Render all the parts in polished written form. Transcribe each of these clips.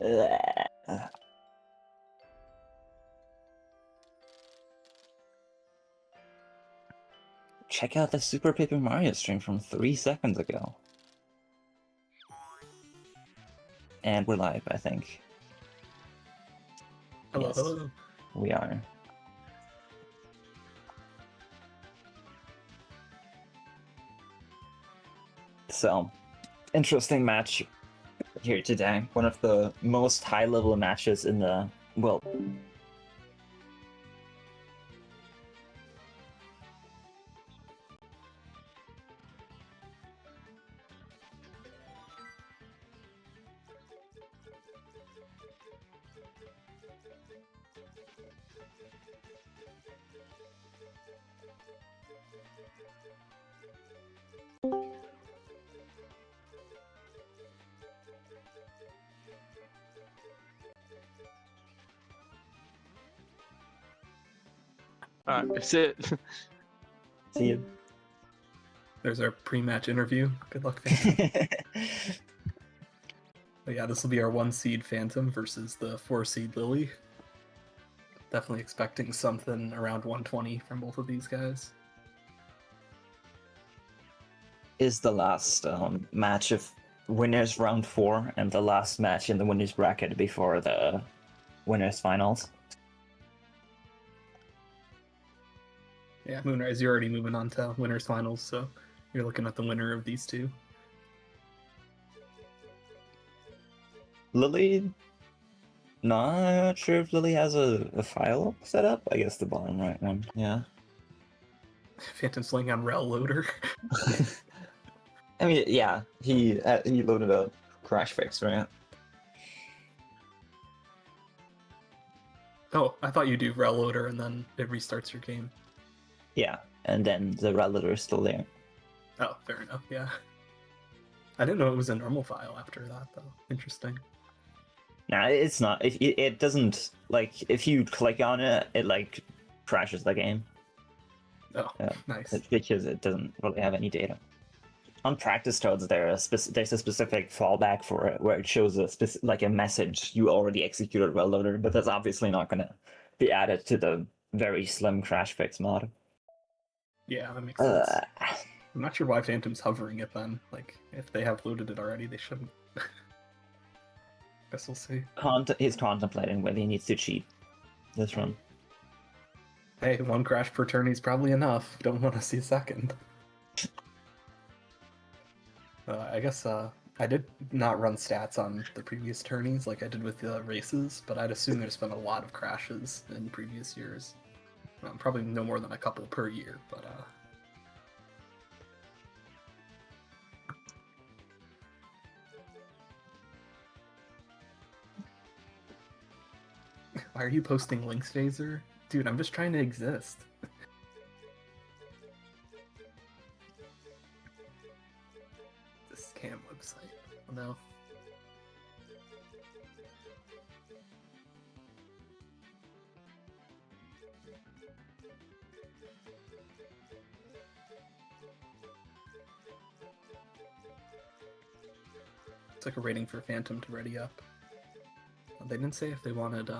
Uh, Check out the Super Paper Mario stream from 3 seconds ago. And we're live, I think. Hello, Yes, hello. we are. So, interesting match here today. One of the most high-level matches in the, well, That's it. see you. There's our pre-match interview. Good luck, Phantom. But yeah, this will be our 1 seed Phantom versus the 4 seed Lily. Definitely expecting something around 120 from both of these guys. Is the last match of winners round 4 and the last match in the winners bracket before the winners finals. Yeah, Moonrise, you're already moving on to winners finals, so you're looking at the winner of these two. Lily, not sure if Lily has a file set up. I guess the bottom right one, yeah. Phantom Sling on Rel Loader. I mean, yeah, he loaded a crash fix, right? Oh, I thought you do Rel Loader and then it restarts your game. Yeah, and then the relator is still there. Oh, fair enough, yeah. I didn't know it was a normal file after that, though. Interesting. Nah, it's not. It doesn't, like, if you click on it, it like crashes the game. Oh, nice. Because it doesn't really have any data. On practice codes, there's a specific fallback for it where it shows a message you already executed well loader, but that's obviously not going to be added to the very slim crash fix mod. Yeah, that makes sense. I'm not sure why Phantom's hovering it then. Like, if they have loaded it already, they shouldn't. Guess we'll see. He's contemplating whether he needs to cheat this run. Hey, 1 crash per turn is probably enough. Don't want to see a second. I guess I did not run stats on the previous tourneys like I did with the races, but I'd assume there's been a lot of crashes in previous years. Probably no more than a couple per year, but why are you posting links, Phaser? Dude, I'm just trying to exist. This scam website. Oh no. It's like we're waiting for Phantom to ready up. They didn't say if they wanted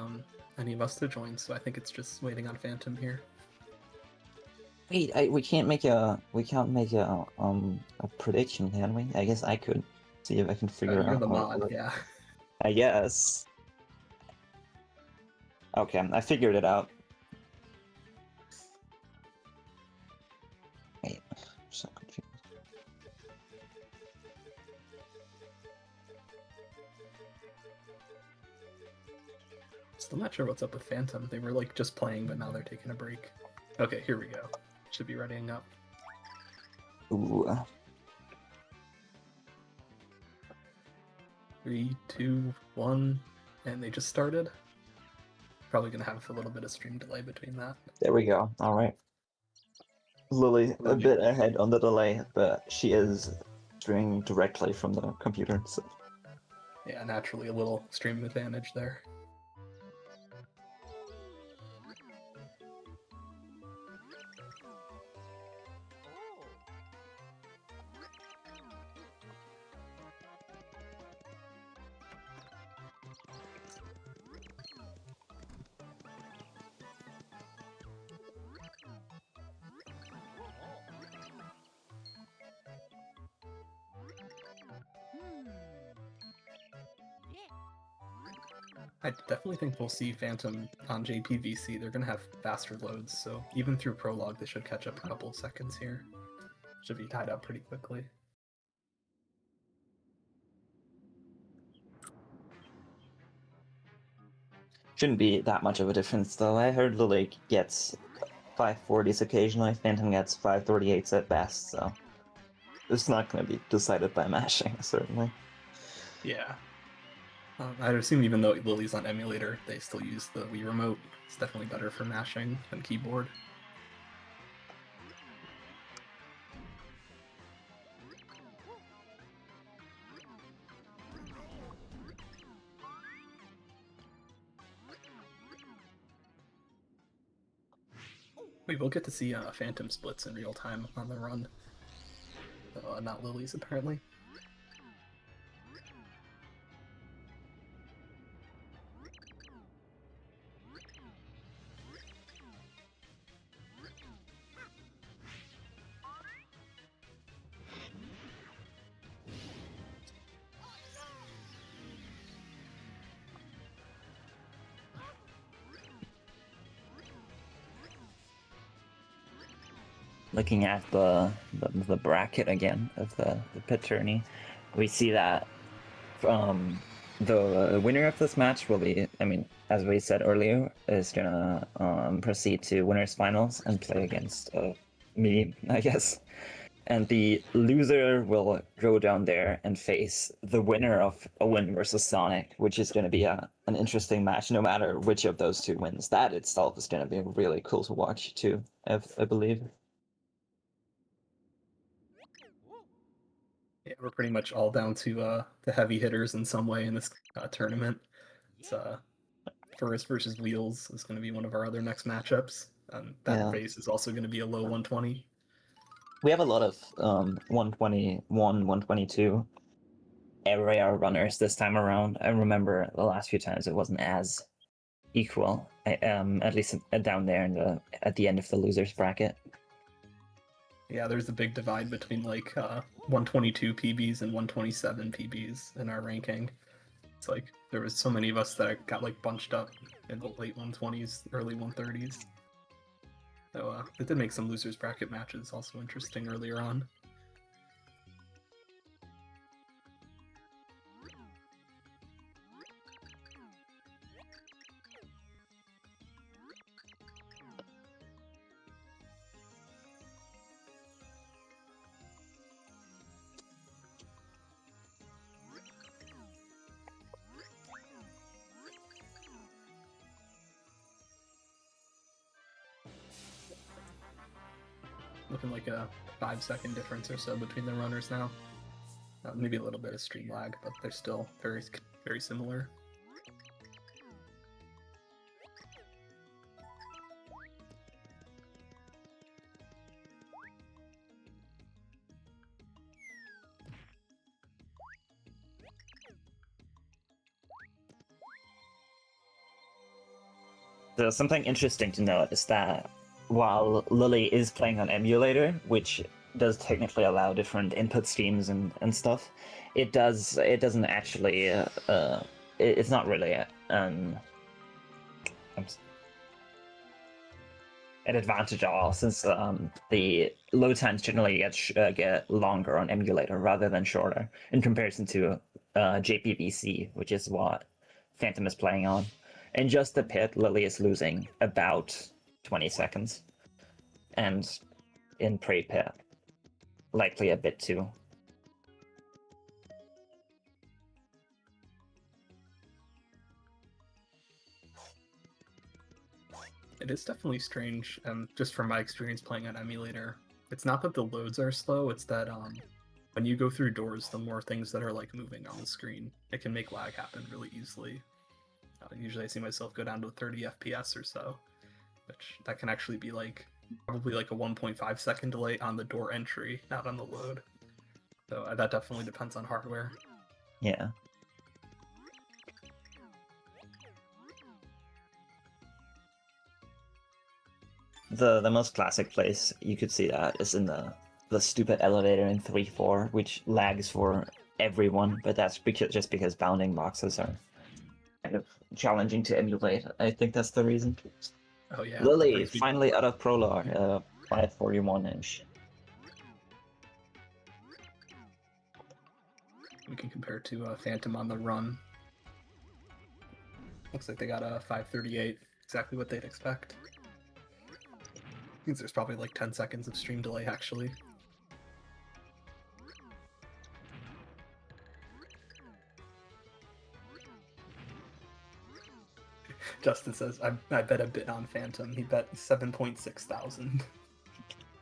any of us to join, so I think it's just waiting on Phantom here. Wait, we can't make a prediction, can we? I guess I could see if I can figure You're out. the mod, yeah. I guess. Okay, I figured it out. Wait, I'm so confused. Still not sure what's up with Phantom. They were like just playing, but now they're taking a break. Okay, here we go. Should be readying up. Ooh. 3, 2, 1, and they just started. Probably gonna have a little bit of stream delay between that. There we go. All right. Lily a bit ahead on the delay, but she is streaming directly from the computer. So. Yeah, naturally a little stream advantage there. I definitely think we'll see Phantom on JPVC. They're going to have faster loads, so even through Prologue, they should catch up a couple seconds here. Should be tied up pretty quickly. Shouldn't be that much of a difference, though. I heard Lily gets 540s occasionally, Phantom gets 538s at best, so it's not going to be decided by mashing, certainly. Yeah. I'd assume even though Lily's on emulator, they still use the Wii Remote. It's definitely better for mashing than keyboard. We will get to see Phantom splits in real time on the run. Not Lily's, apparently. Looking at the bracket again of the pit tourney, we see that the winner of this match will be, I mean, as we said earlier, is gonna proceed to winners finals and play against me, I guess. And the loser will go down there and face the winner of Owen versus Sonic, which is going to be an interesting match, no matter which of those two wins. That itself is going to be really cool to watch too, I believe. Yeah, we're pretty much all down to the heavy hitters in some way in this tournament. It's Forest versus Wheels is going to be one of our other next matchups. That race is also going to be a low 120. We have a lot of 121, 122 area runners this time around. I remember the last few times it wasn't as equal, at least down there at the end of the losers bracket. Yeah, there's a big divide between like 122 PBs and 127 PBs in our ranking. It's like there was so many of us that got like bunched up in the late 120s, early 130s. So it did make some losers bracket matches also interesting earlier on. Looking like a 5-second difference or so between the runners now. Maybe a little bit of stream lag, but they're still very, very similar. So something interesting to note is that while Lily is playing on emulator, which does technically allow different input schemes and stuff, it doesn't actually it's not really an advantage at all, since the load times generally get longer on emulator rather than shorter in comparison to JPVC, which is what Phantom is playing on. In just the pit, Lily is losing about 20 seconds, and in pre-pit, likely a bit too. It is definitely strange, just from my experience playing on emulator. It's not that the loads are slow, it's that when you go through doors, the more things that are like moving on the screen, it can make lag happen really easily. Usually I see myself go down to 30 FPS or so, which that can actually be like probably like a 1.5 second delay on the door entry, not on the load. So that definitely depends on hardware. Yeah. The most classic place you could see that is in the stupid elevator in 3-4, which lags for everyone, but that's because bounding boxes are kind of challenging to emulate. I think that's the reason. Oh yeah. that Lily, brings me- finally out of Prologue, 541-ish. We can compare to Phantom on the run. Looks like they got a 538, exactly what they'd expect. Means there's probably like 10 seconds of stream delay actually. Justin says, I bet a bit on Phantom. He bet 7.6 thousand.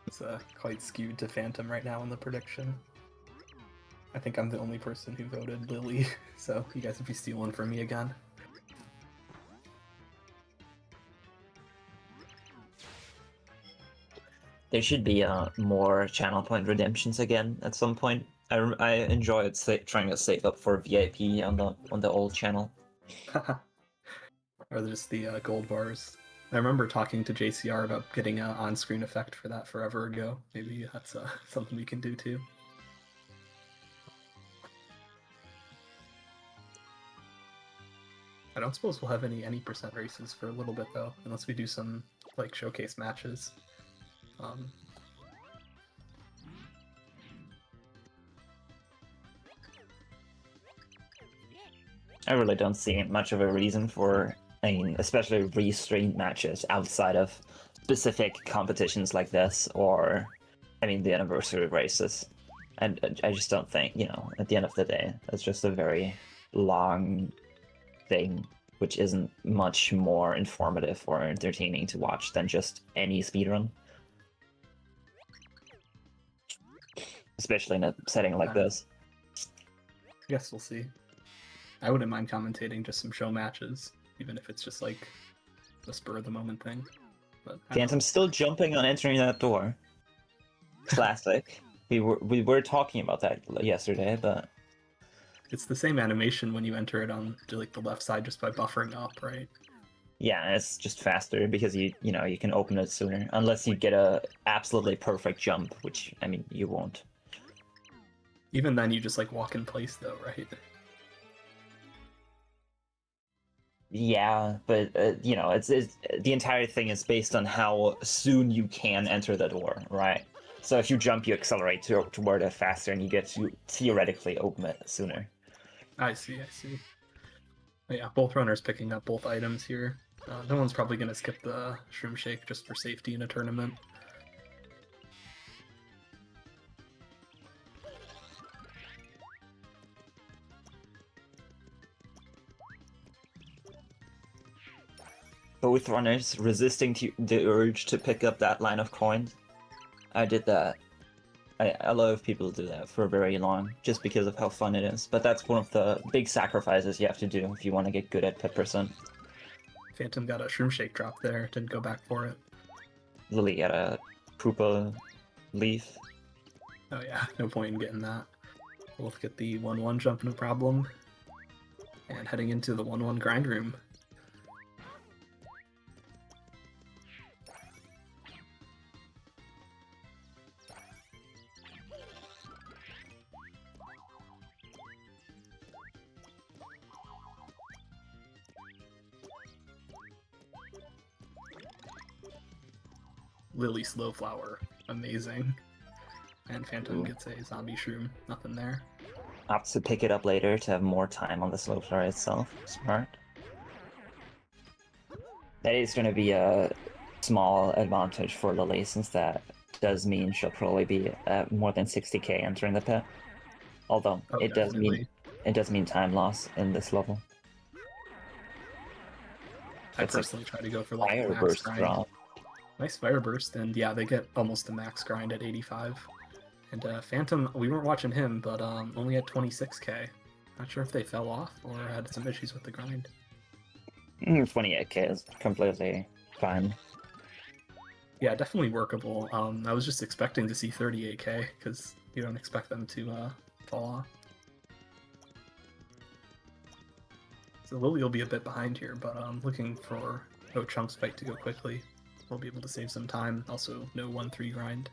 It's quite skewed to Phantom right now in the prediction. I think I'm the only person who voted Lily, so you guys would be stealing from me again. There should be more channel point redemptions again at some point. I enjoyed trying to save up for VIP on the old channel. Or just the gold bars. I remember talking to JCR about getting an on-screen effect for that forever ago. Maybe that's something we can do too. I don't suppose we'll have any percent races for a little bit though, unless we do some like showcase matches. I really don't see much of a reason for, I mean, especially restreamed matches outside of specific competitions like this, or, I mean, the anniversary races. And I just don't think, at the end of the day, it's just a very long thing, which isn't much more informative or entertaining to watch than just any speedrun. Especially in a setting like this. I guess we'll see. I wouldn't mind commentating just some show matches, even if it's just like the spur of the moment thing. But Phantom's still jumping on entering that door. Classic. we were talking about that yesterday, but it's the same animation when you enter it on like the left side just by buffering up, right? yeah, it's just faster because you can open it sooner, unless you get a absolutely perfect jump, which I mean you won't. Even then, you just like walk in place though, right? Yeah, but it's the entire thing is based on how soon you can enter the door, right? So if you jump, you accelerate toward it faster, and you get to theoretically open it sooner. I see. But yeah, both runners picking up both items here. No one's probably gonna skip the shroom shake just for safety in a tournament. Both runners resisting the urge to pick up that line of coins. I did that. A lot of people do that for very long, just because of how fun it is. But that's one of the big sacrifices you have to do if you want to get good at pet percent. Phantom got a shroom shake drop there, didn't go back for it. Lily got a Koopa leaf. Oh yeah, no point in getting that. Both get the 1-1 jump, no problem. And heading into the 1-1 grind room. Lily Slowflower, amazing. And Phantom gets a zombie shroom, nothing there. Opts to pick it up later to have more time on the slope floor itself. Smart. That is going to be a small advantage for Lily, since that does mean she'll probably be more than 60k entering the pit. Although it does mean time loss in this level. I It's a personally try to go for like a Fire max burst grind. drop. Nice fire burst, and yeah, they get almost the max grind at 85. And Phantom, we weren't watching him, but only at 26k. Not sure if they fell off or had some issues with the grind. 28k is completely fine. Yeah, definitely workable. I was just expecting to see 38k because you don't expect them to fall off. So Lily will be a bit behind here, but I'm looking for no chunk spike to go quickly. We'll be able to save some time. Also, no 1-3 grind.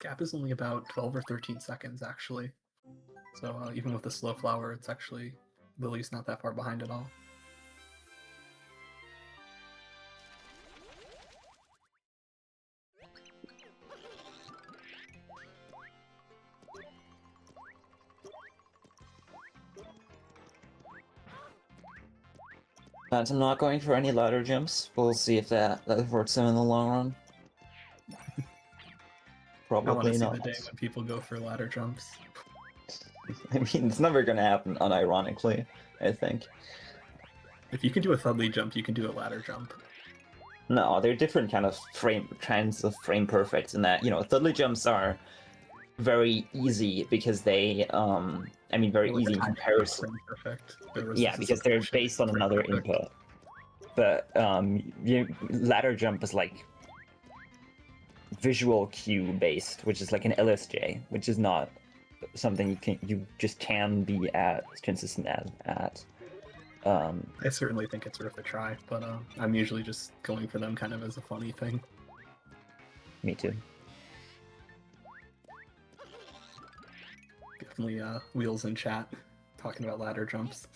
Gap is only about 12 or 13 seconds, actually. So even with the slow flower, it's actually Lily's not that far behind at all. I'm not going for any ladder jumps. We'll see if that hurts him in the long run. I want to Probably see not. the day when people go for ladder jumps. I mean, it's never gonna happen, unironically, I think. If you can do a Thudley jump, you can do a ladder jump. No, they're different kinds of frame perfects in that, you know, Thudley jumps are very easy because they, I mean, very Or like easy a in timing comparison. frame perfect. whereas Yeah, this is because a they're position based on frame another perfect. input. But ladder jump is like visual cue based, which is like an LSJ, which is not something you just can be at consistent as at. I certainly think it's worth a try, but I'm usually just going for them kind of as a funny thing. Me too. Definitely Wheels in chat talking about ladder jumps.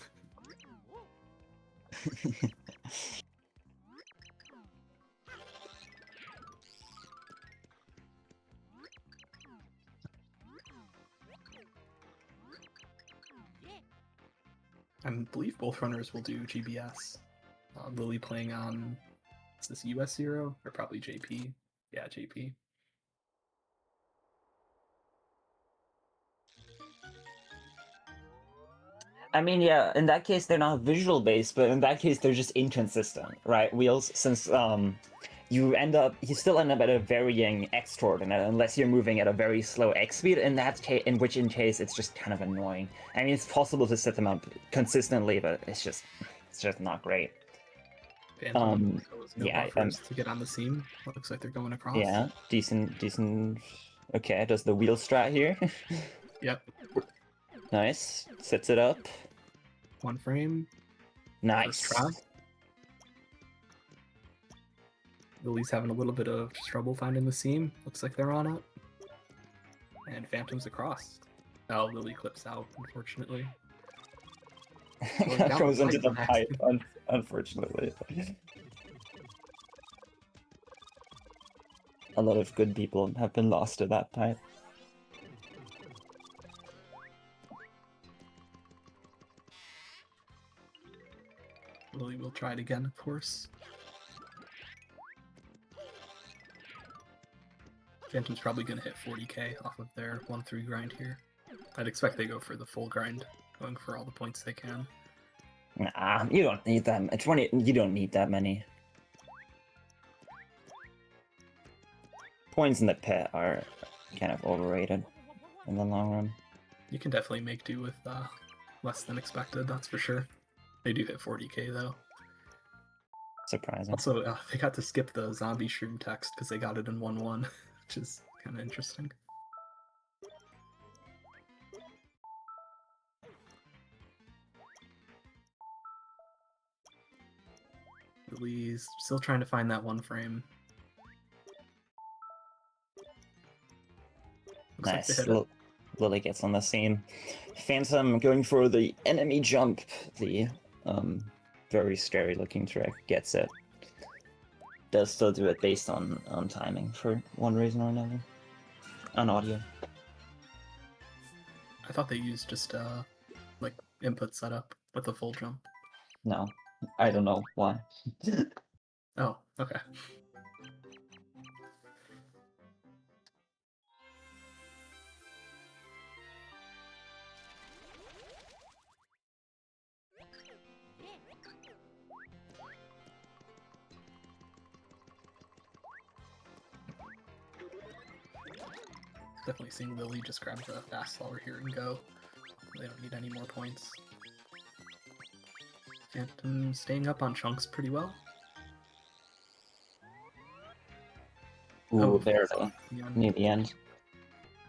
I believe both runners will do GBS. Lily playing on, is this US 0 or probably JP? Yeah, JP. I mean, yeah, in that case, they're not visual based, but in that case, they're just inconsistent, right? Wheels, since you still end up at a varying X coordinate unless you're moving at a very slow X speed. In that case, in case, it's just kind of annoying. I mean, it's possible to set them up consistently, but it's just not great. Phantom goes no yeah, buffers to get on the seam. Looks like they're going across. Yeah, decent. Okay, does the wheel strat here? Yep. Nice, sets it up. One frame. Nice. First try. Lily's having a little bit of trouble finding the seam. Looks like they're on it. And Phantom's across. Oh, Lily clips out, unfortunately. That goes into the pipe pipe, unfortunately. A lot of good people have been lost to that pipe. Lily will try it again, of course. Phantom's probably going to hit 40k off of their 1-3 grind here. I'd expect they go for the full grind, going for all the points they can. Nah, you don't need that. 20. You don't need that many. Points in the pit are kind of overrated in the long run. You can definitely make do with less than expected, that's for sure. They do hit 40k though. Surprising. Also, they got to skip the zombie shroom text because they got it in 1-1, which is kind of interesting. Lily's still trying to find that one frame. Looks like they Nice. hit it. Lily gets on the scene. Phantom going for the enemy jump. The very scary looking trick gets it. Does still do it based on timing for one reason or another. On audio. I thought they used just like input setup with a full jump. No, I don't know why. Oh, okay. Definitely seeing Lily just grab the fast flower here and go. They don't need any more points. Phantom staying up on chunks pretty well. Ooh, full barely. stop. Yeah. Near the end.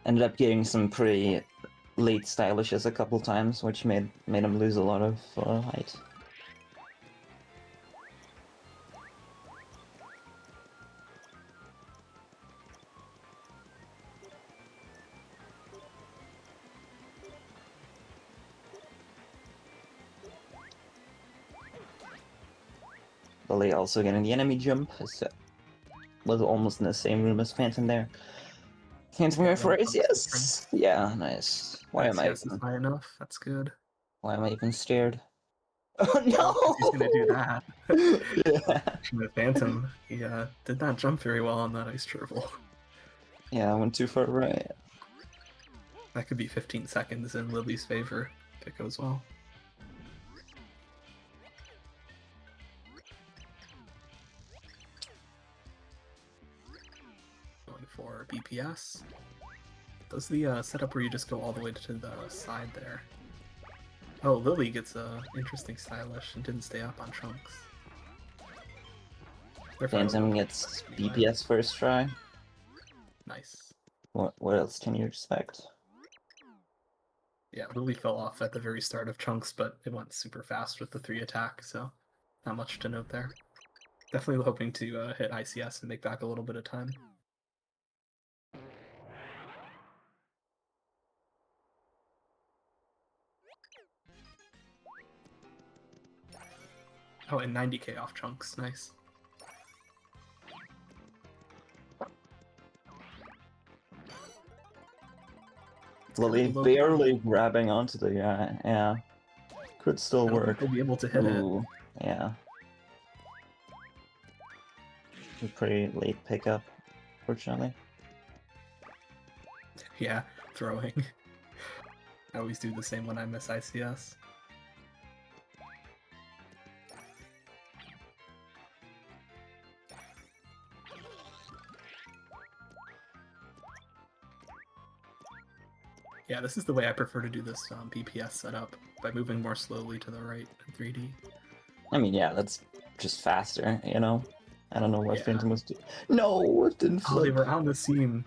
Ended up getting some pretty late stylishes a couple times, which made him lose a lot of height. Lily also getting the enemy jump. So was almost in the same room as Phantom there. Phantom going for ACS. Yeah, nice. Why am I ACS is high enough. That's good. even scared? Oh no! He's gonna do that. Yeah. The Phantom, he did not jump very well on that ice dribble. Yeah, I went too far right. That could be 15 seconds in Lily's favor if it goes well. Going for BPS. Does the setup where you just go all the way to the side there. Oh, Lily gets a interesting stylish and didn't stay up on Chunks. Phantom gets BPS first try. Nice. What else can you expect? Yeah, Lily fell off at the very start of Chunks, but it went super fast with the 3 attack, so not much to note there. Definitely hoping to hit ICS and make back a little bit of time. Oh, and 90k off Chunks, nice. Lily barely grabbing onto the guy, yeah. Could still work. He'll be able to hit it. Yeah. A pretty late pickup, fortunately. Yeah, throwing. I always do the same when I miss ICS. Yeah, this is the way I prefer to do this BPS setup, by moving more slowly to the right in 3D. I mean, yeah, that's just faster, you know? I don't know what Yeah. Phantom was doing. No, it didn't flip. Oh, they were on the seam.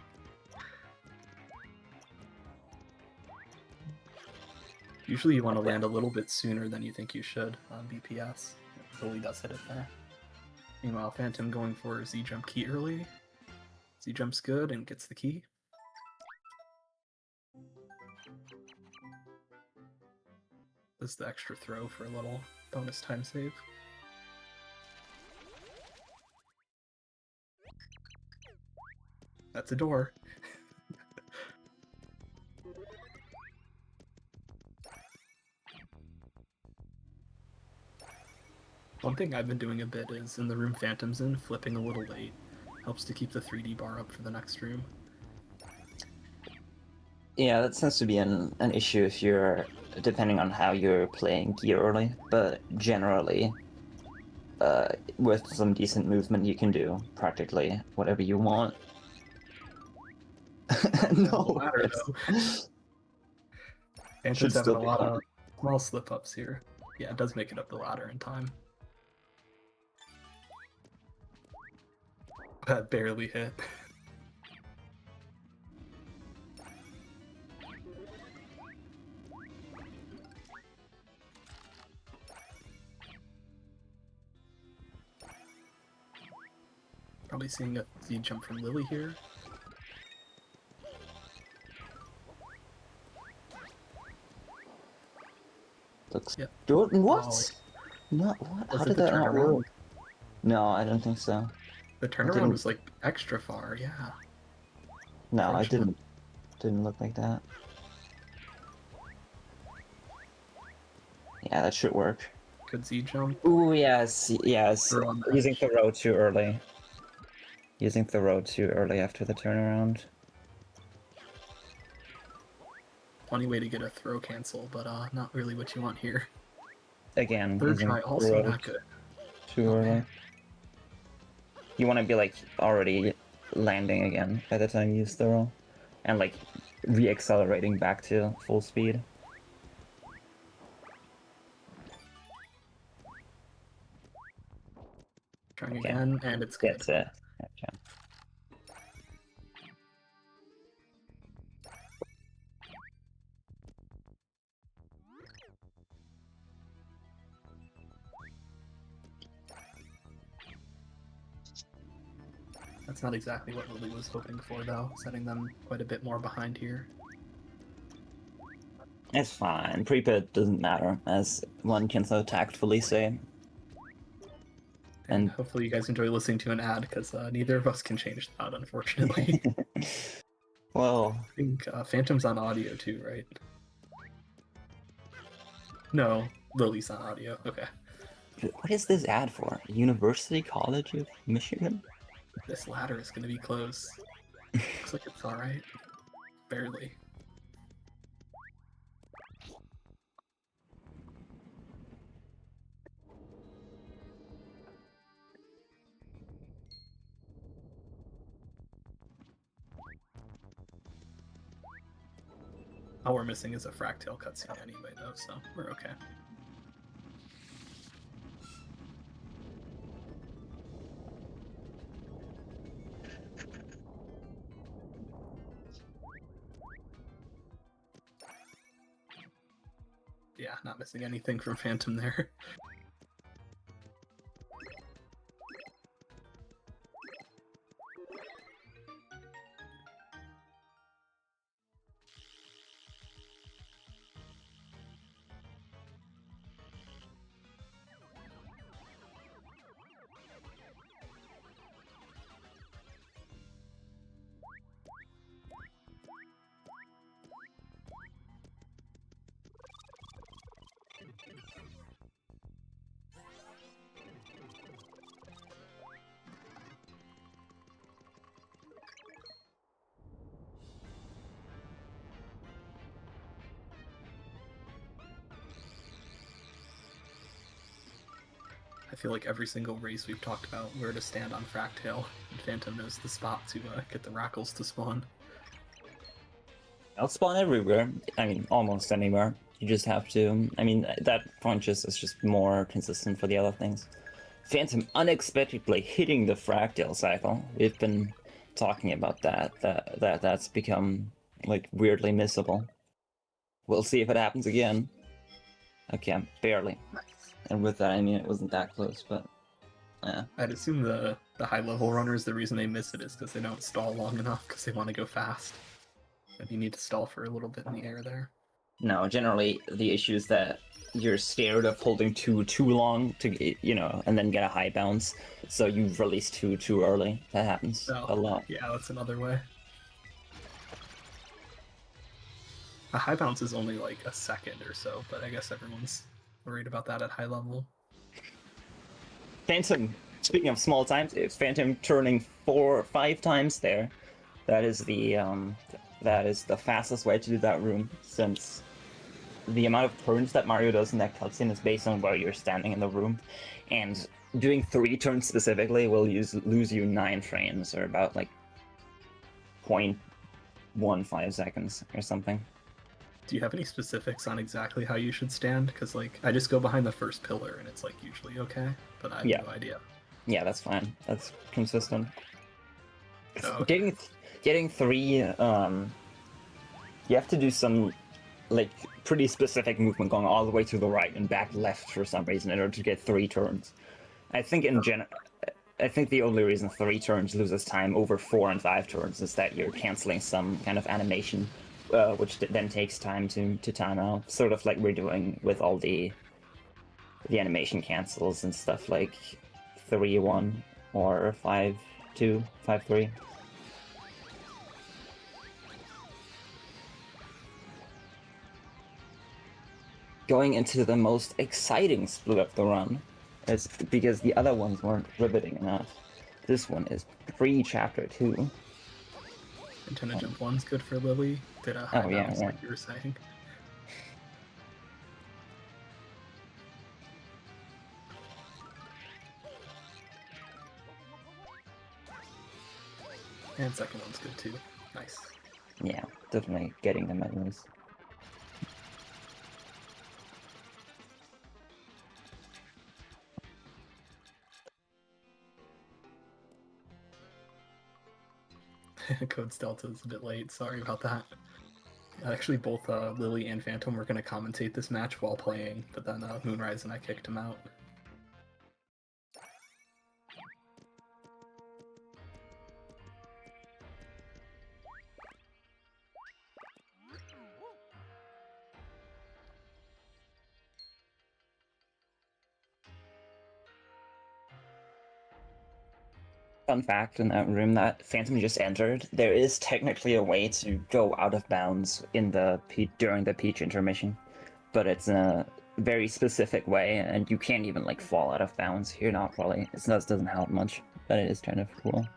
Usually you want to land a little bit sooner than you think you should on BPS. It really does hit it there. Meanwhile, Phantom going for Z-jump key early. Z-jump's good and gets the key. Does the extra throw for a little bonus time save. That's a door. One thing I've been doing a bit is in the room Phantom's in, flipping a little late. Helps to keep the 3D bar up for the next room. Yeah, that tends to be an issue if you're, depending on how you're playing gear early, but generally, with some decent movement, you can do practically whatever you want. No, Ladder, Phantom's having a lot of small slip-ups here. Yeah, it does make it up the ladder in time. That barely hit. Probably seeing a Z jump from Lily here. Looks Yep. good. What? Oh, No, what? was How it did the that not turnaround? work? No, I don't think so. The turnaround didn't- was like extra far, yeah. No, I Fortunate. didn't look like that. Yeah, that should work. Good Z jump. Ooh, yes, yes. Throw on the Using edge. Thoreau too early. Using Thoreau too early after the turnaround. Funny way to get a throw cancel, but not really what you want here. Again, Third using try also Thoreau not good. too Oh, early. man. You want to be like already landing again by the time you use Thoreau, and like re-accelerating back to full speed. Trying Okay. again, and it's good. That's it. Gotcha. That's not exactly what Lily was hoping for, though, setting them quite a bit more behind here. It's fine. Pre-pit doesn't matter, as one can so tactfully say. And hopefully you guys enjoy listening to an ad, because neither of us can change that, unfortunately. well, I think Phantom's on audio too, right? No, Lily's on audio. Okay. what is this ad for? University College of Michigan? This ladder is going to be close. Looks like it's alright. Barely. All we're missing is a fractal cutscene anyway, though, so we're okay. Yeah, not missing anything from Phantom there. I feel like every single race we've talked about where to stand on Fractale, and Phantom knows the spot to get the Rackles to spawn. I'll spawn everywhere. I mean, almost anywhere. You just have to. I mean, that point is just more consistent for the other things. Phantom unexpectedly hitting the fractal cycle. We've been talking about that. That's become like weirdly missable. We'll see if it happens again. Okay, barely. And with that, I mean it wasn't that close, but yeah. I'd assume the high level runners, the reason they miss it is because they don't stall long enough because they want to go fast. And you need to stall for a little bit in the air there. No, generally the issue is that you're scared of holding two too long to, you know, and then get a high bounce. So you release two too early. That happens a lot. Yeah, that's another way. A high bounce is only like a second or so, but I guess everyone's worried about that at high level. Phantom, speaking of small times, it's Phantom turning 4 or 5 times there. That is the fastest way to do that room, since the amount of turns that Mario does in that cutscene is based on where you're standing in the room, and doing 3 turns specifically will lose you 9 frames, or about like 0.15 seconds or something. Do you have any specifics on exactly how you should stand? Because like I just go behind the first pillar and it's like usually okay, but I have no idea. Yeah, that's fine. That's consistent. Oh, okay. Getting 3, you have to do some like pretty specific movement going all the way to the right and back left for some reason in order to get 3 turns. I think I think the only reason 3 turns loses time over 4 and 5 turns is that you're canceling some kind of animation, which then takes time to time out. Sort of like we're doing with all the animation cancels and stuff like 3-1 or 5-2, 5-3. Going into the most exciting split of the run, is because the other ones weren't riveting enough. This one is pre-chapter 2. Antenna jump 1's good for Lily. Did a high bounce like you were saying. And second one's good too. Nice. Yeah, definitely getting them at least. Codes Delta is a bit late. Sorry about that. Actually, both Lily and Phantom were going to commentate this match while playing, but then Moonrise and I kicked him out. fun fact in that room that Phantom just entered, there is technically a way to go out of bounds in the during the Peach intermission, but it's in a very specific way, and you can't even like fall out of bounds here. Not probably. It doesn't help much, but it is kind of cool.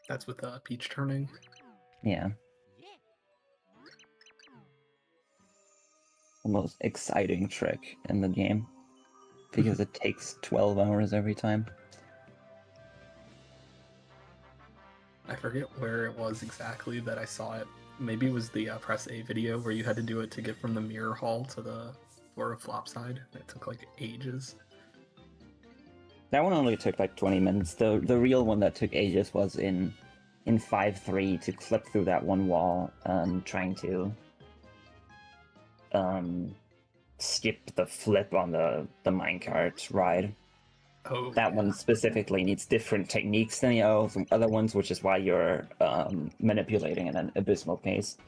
That's with Peach turning. Yeah. The most exciting trick in the game because it takes 12 hours every time. I forget where it was exactly that I saw it. Maybe it was the Press A video where you had to do it to get from the mirror hall to the floor of Flopside. It took like ages. That one only took like 20 minutes. The real one that took ages was in 5-3 to clip through that one wall, trying to skip the flip on the minecart ride. Oh, That one specifically needs different techniques than the other ones, which is why you're manipulating at an abysmal pace.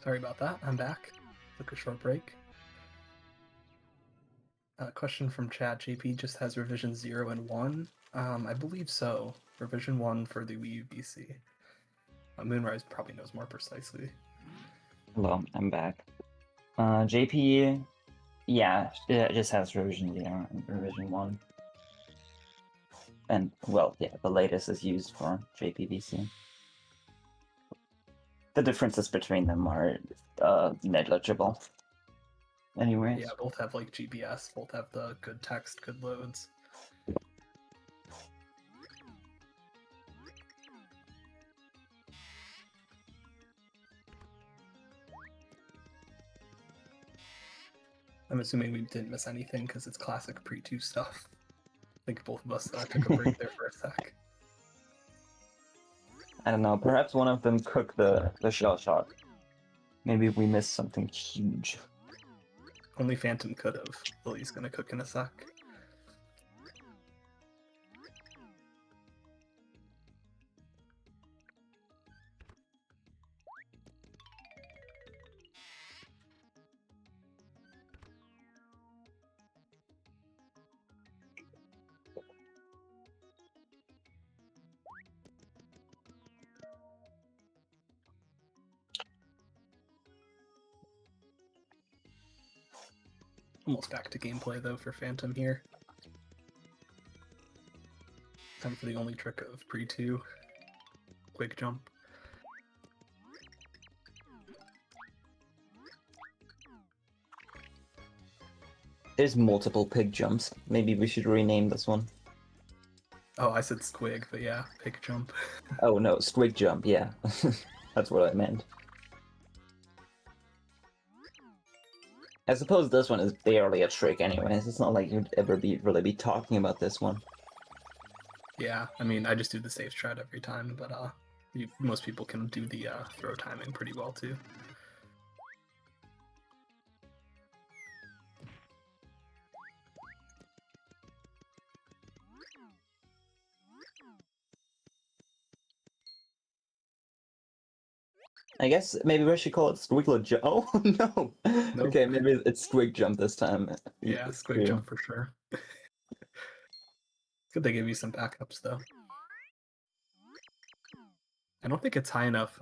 Sorry about that. I'm back. Took a short break. Question from chat. JP just has revision 0 and 1. I believe so. Revision 1 for the Wii U VC. Moonrise probably knows more precisely. Hello, I'm back. JP, yeah, it just has revision 0 and revision 1. And, well, yeah, the latest is used for JPVC. The differences between them are negligible. Anyways. Yeah, both have like GPS, both have the good text, good loads. I'm assuming we didn't miss anything because it's classic pre-2 stuff. I think both of us took a break there for a sec. I don't know, perhaps one of them cooked the shell shock. Maybe we missed something huge. Only Phantom could have. Lily's gonna cook in a sec. Almost back to gameplay though for Phantom here. Time for the only trick of pre-2. Quick jump. There's multiple pig jumps. Maybe we should rename this one. Oh, I said squig, but yeah, pick jump. Oh no, squig jump, yeah. That's what I meant. I suppose this one is barely a trick anyways. It's not like you'd ever really be talking about this one. Yeah, I mean, I just do the safe strat every time, but most people can do the throw timing pretty well too. I guess maybe we should call it squiggle jump. Oh no! Nope. Okay, maybe it's squig jump this time. Yeah, squig jump for sure. Good they give you some backups though. I don't think it's high enough,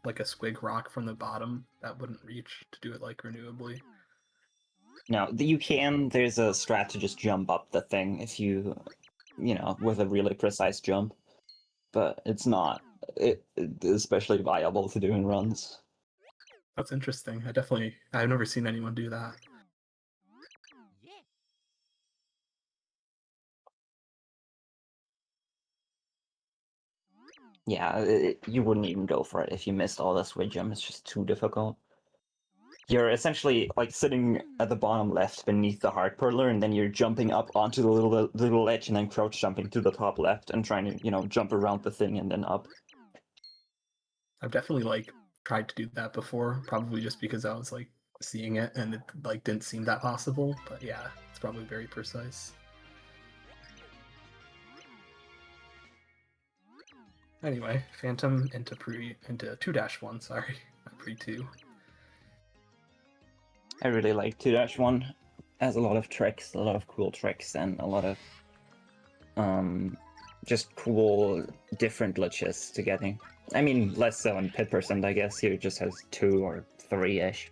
like a squig rock from the bottom that wouldn't reach to do it like renewably. No, you can. There's a strat to just jump up the thing if you know, with a really precise jump. But it's not especially viable to do in runs. That's interesting. I've never seen anyone do that. Yeah, you wouldn't even go for it if you missed all the switch jump. It's just too difficult. You're essentially like sitting at the bottom left beneath the heart purler, and then you're jumping up onto the little ledge and then crouch jumping to the top left and trying to, you know, jump around the thing and then up. I've definitely like tried to do that before, probably just because I was like seeing it and it like didn't seem that possible. But yeah, it's probably very precise. Anyway, Phantom into 2-1, sorry, not pre-2. I really like 2-1. Has a lot of tricks, a lot of cool tricks, and a lot of just cool different glitches to getting. I mean, less so in Pit Percent, I guess. Here it just has 2 or 3-ish.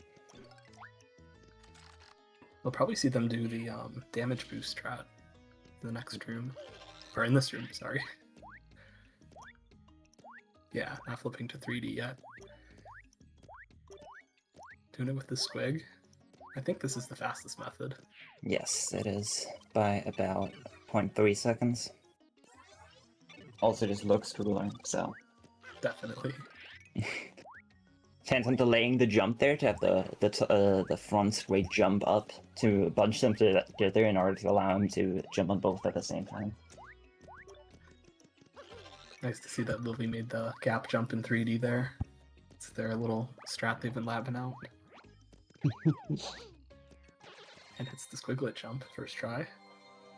We'll probably see them do the damage boost strat in the next room. Or in this room, sorry. Yeah, not flipping to 3D yet. Doing it with the squig. I think this is the fastest method. Yes, it is. By about 0.3 seconds. Also just looks cooler, so... Definitely. Phantom delaying the jump there to have the front straight jump up to bunch them together in order to allow him to jump on both at the same time. Nice to see that Lily made the gap jump in 3D there. It's their little strat they've been labbing out. And hits the squiglet jump, first try.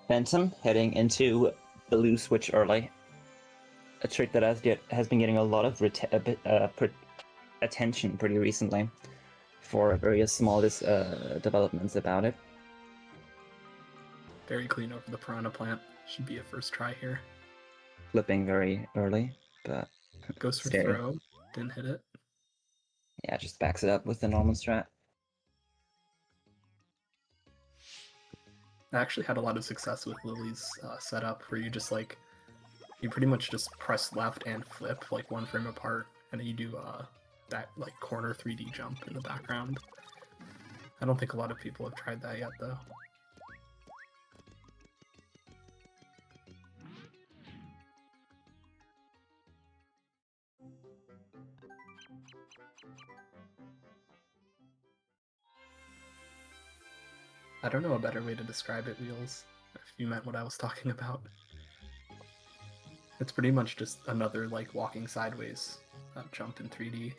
Phantom heading into blue switch early. A trick that has been getting a lot of attention pretty recently for various small developments about it. Very clean over the piranha plant. Should be a first try here. Flipping very early, but Goes for scary. throw, didn't hit it. Yeah, just backs it up with the normal strat. I actually had a lot of success with Lily's setup where you just like, you pretty much just press left and flip like one frame apart, and then you do that like corner 3D jump in the background. I don't think a lot of people have tried that yet though. I don't know a better way to describe it, Wheels, if you meant what I was talking about. It's pretty much just another like walking sideways jump in 3D,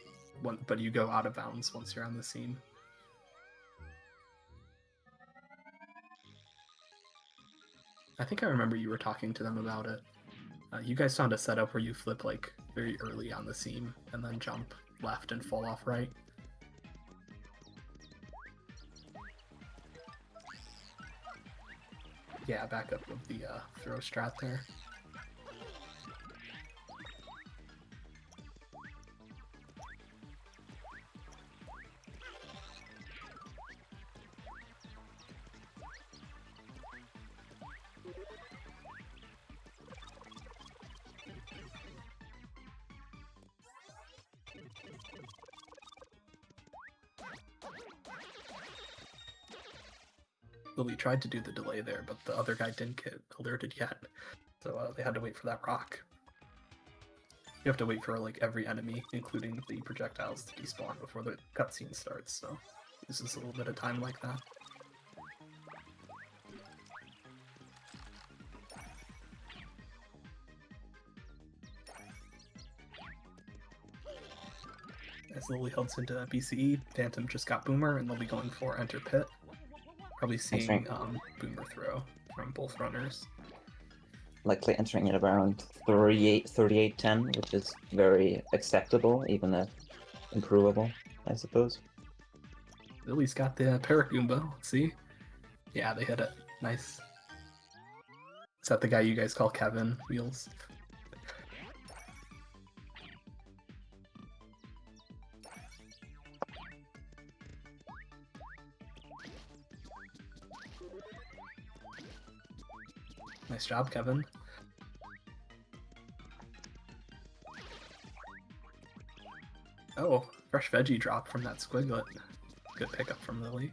but you go out of bounds once you're on the seam. I think I remember you were talking to them about it. You guys found a setup where you flip like very early on the seam and then jump left and fall off right. Yeah, back up with the throw strat there. Lily tried to do the delay there, but the other guy didn't get alerted yet. So they had to wait for that rock. You have to wait for like every enemy, including the projectiles, to despawn before the cutscene starts, so this is a little bit of time like that. As Lily heads into BCE, Phantom just got Boomer, and they'll be going for Enter Pit. Probably seeing Boomer throw from both runners. Likely entering at around 38-10, which is very acceptable, even if improvable, I suppose. Lily's got the Paragoomba, see? Yeah, they hit it. Nice. Is that the guy you guys call Kevin, Wheels? Nice job, Kevin. Oh, fresh veggie drop from that squiglet. Good pickup from Lily.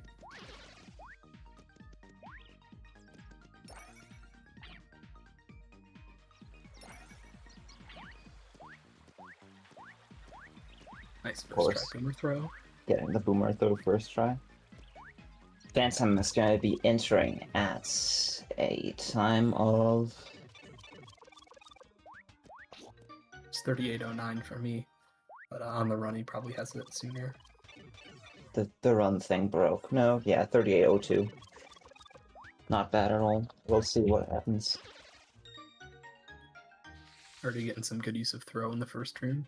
Nice first try boomer throw. Getting the boomer throw first try. Phantom is going to be entering at a time of... It's 38:09 for me, but on the run he probably has it sooner. The run thing broke. No, yeah, 38:02. Not bad at all. We'll see what happens. Already getting some good use of throw in the first room.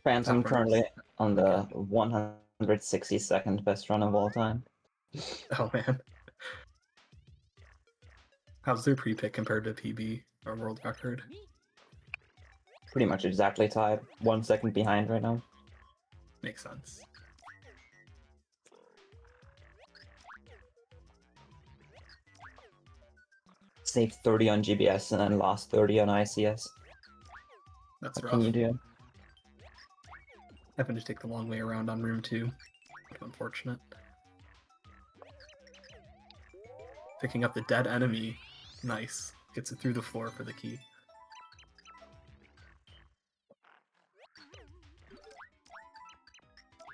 Phantom currently on the 162nd best run of all time. Oh man. How's their pre-pick compared to PB or world record? Pretty much exactly tied. 1 second behind right now. Makes sense. Saved 30 on GBS and then lost 30 on ICS. That's what rough. Can you do? Having to take the long way around on room 2. Unfortunate. Picking up the dead enemy. Nice. Gets it through the floor for the key.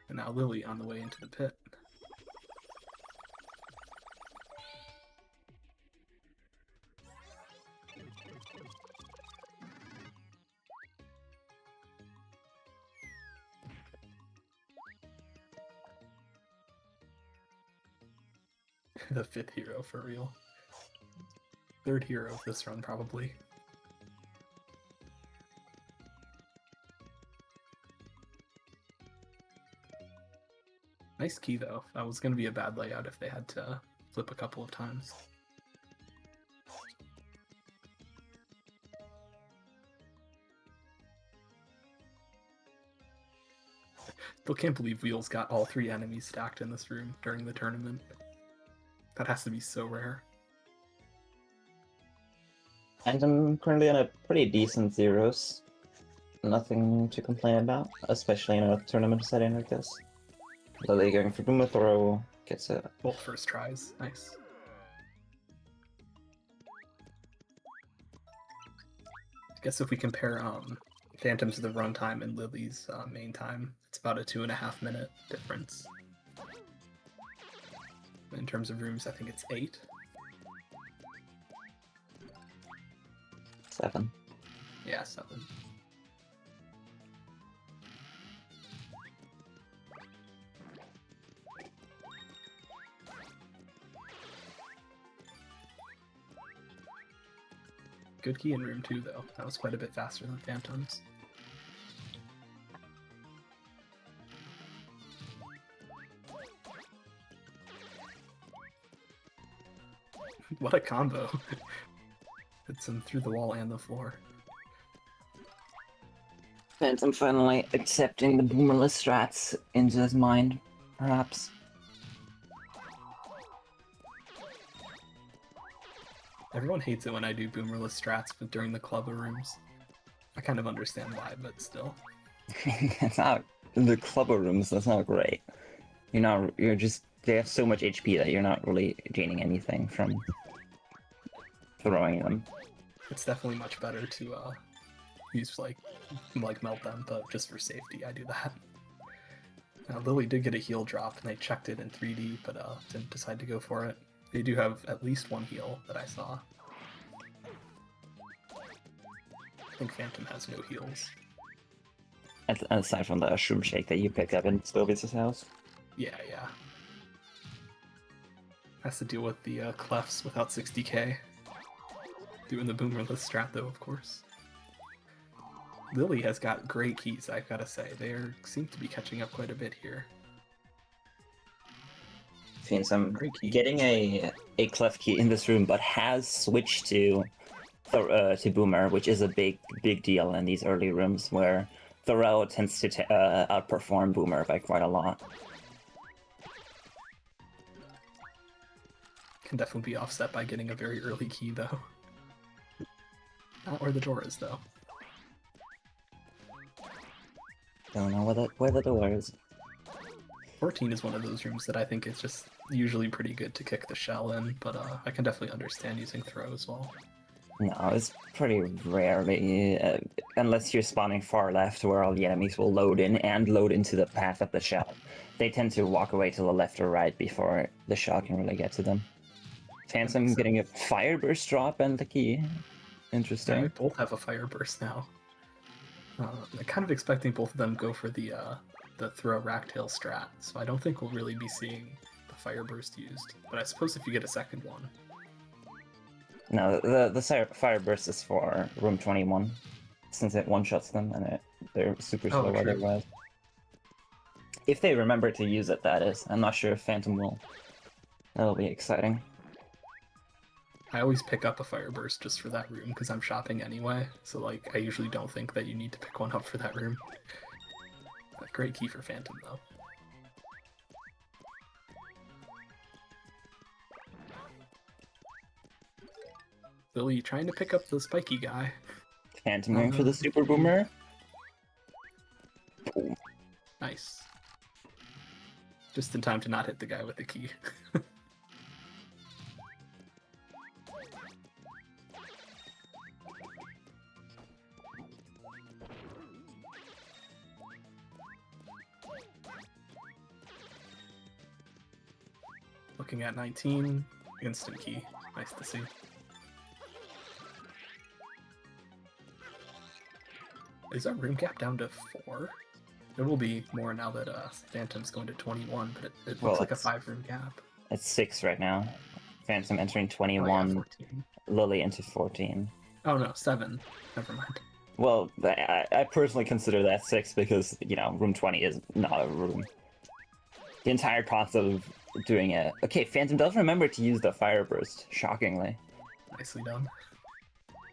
And now Lily on the way into the pit. The 5th hero for real. 3rd hero of this run probably. Nice key though. That was going to be a bad layout if they had to flip a couple of times. Still can't believe Wheels got all 3 enemies stacked in this room during the tournament. That has to be so rare. And I'm currently on a pretty decent zeros. Nothing to complain about, especially in a tournament setting like this. Lily going for boomer throw, gets it. Both first tries, nice. I guess if we compare Phantom to the runtime and Lily's main time, it's about a 2.5 minute difference. In terms of rooms, I think it's 8. 7. Yeah, 7. Good key in room 2 though. That was quite a bit faster than Phantom's. What a combo. Hits him through the wall and the floor. Phantom finally accepting the boomerless strats into his mind, perhaps. Everyone hates it when I do boomerless strats, but during the clubber rooms. I kind of understand why, but still. It's not the clubber rooms, that's not great. You're just they have so much HP that you're not really gaining anything from throwing them. It's definitely much better to use like melt them, but just for safety, I do that. Lily did get a heal drop, and they checked it in 3D, but didn't decide to go for it. They do have at least one heal that I saw. I think Phantom has no heals. Aside from the shroom shake that you picked up in Sylvia's house. Yeah. Has to deal with the clefs without 60k. Doing the boomerless strat though, of course. Lily has got great keys, I've gotta say. They seem to be catching up quite a bit here. Since I'm Great key. getting a clef key in this room, but has switched to Boomer, which is a big deal in these early rooms where Thoreau tends to outperform Boomer by quite a lot. Can definitely be offset by getting a very early key though. Not where the door is though. Don't know where the door is. 14 is one of those rooms that I think is just usually pretty good to kick the shell in, but I can definitely understand using throw as well. No, it's pretty rarely, unless you're spawning far left where all the enemies will load in and load into the path of the shell. They tend to walk away to the left or right before the shell can really get to them. Phantom getting a fire burst drop and the key. Interesting. They both have a fire burst now. I'm kind of expecting both of them go for the throw racktail strat, so I don't think we'll really be seeing the fire burst used. But I suppose if you get a second one. No, the fire burst is for room 21, since it one-shots them and they're super slow true. otherwise. If they remember to use it, that is. I'm not sure if Phantom will. That'll be exciting. I always pick up a fire burst just for that room because I'm shopping anyway, so like I usually don't think that you need to pick one up for that room. But great key for Phantom though. Lily trying to pick up the spiky guy. Phantom going for the super boomer. Nice. Just in time to not hit the guy with the key. Looking at 19, instant key. Nice to see. Is our room gap down to 4? There will be more now that Phantom's going to 21, but it looks like a 5-room gap. It's 6 right now. Phantom entering Oh, 21, yeah, 14. Lily into 14. Oh no, 7. Never mind. Well, I personally consider that 6 because, you know, room 20 is not a room. The entire concept of doing it. Okay, Phantom does remember to use the fire burst, shockingly. Nicely done.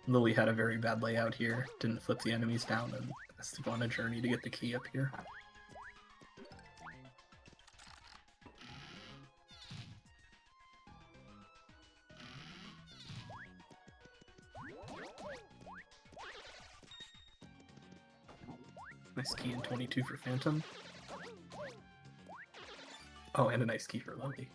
Lily had a very bad layout here, didn't flip the enemies down, and has to go on a journey to get the key up here. Nice key in 22 for Phantom. Oh, and a nice key for Lily.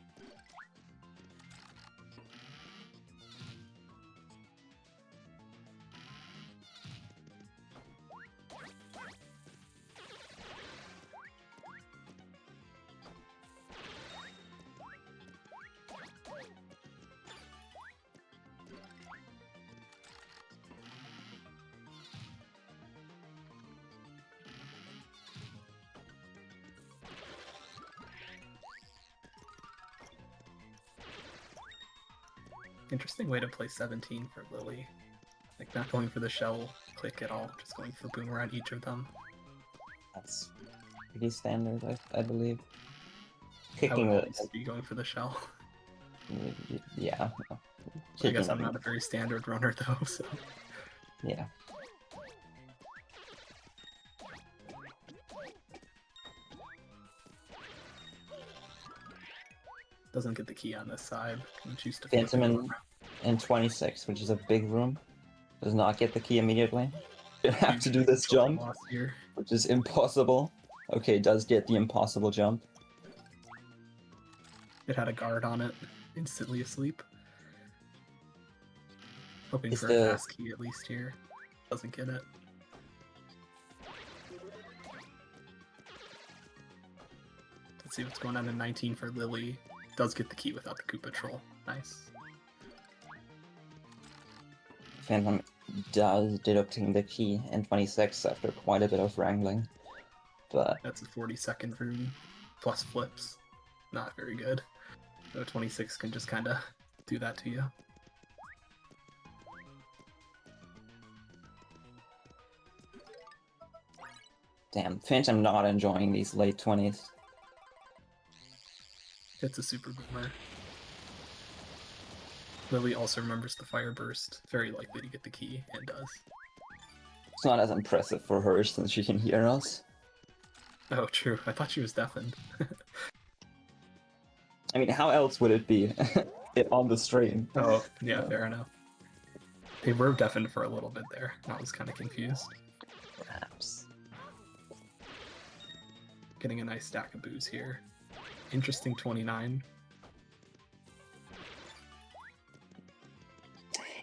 Interesting way to play 17 for Lily. Like, not going for the shell click at all, just going for boomer on each of them. That's pretty standard, I believe. I Kicking would the... always be going for the shell. Yeah. I guess I'm not a very standard runner though, so... Yeah. Doesn't get the key on this side. Can choose to flip Phantom it in 26, which is a big room, does not get the key immediately. You have to do this jump, here. which is impossible. Okay, does get the impossible jump. It had a guard on it, instantly asleep. Hoping Is for the- a fast key at least here. Doesn't get it. Let's see what's going on in 19 for Lily. Does get the key without the Koopa Troll. Nice. Phantom does deducting the key in 26 after quite a bit of wrangling, but That's a 40-second room plus flips. Not very good. So 26 can just kind of do that to you. damn, Phantom not enjoying these late 20s. It's a super boomer. Lily also remembers the fire burst. Very likely to get the key, and does. It's not as impressive for her since she can hear us. Oh, true. I thought she was deafened. I mean, how else would it be it on the stream? Oh, yeah, fair enough. They were deafened for a little bit there. I was kind of confused. Perhaps. Getting a nice stack of booze here. Interesting 29.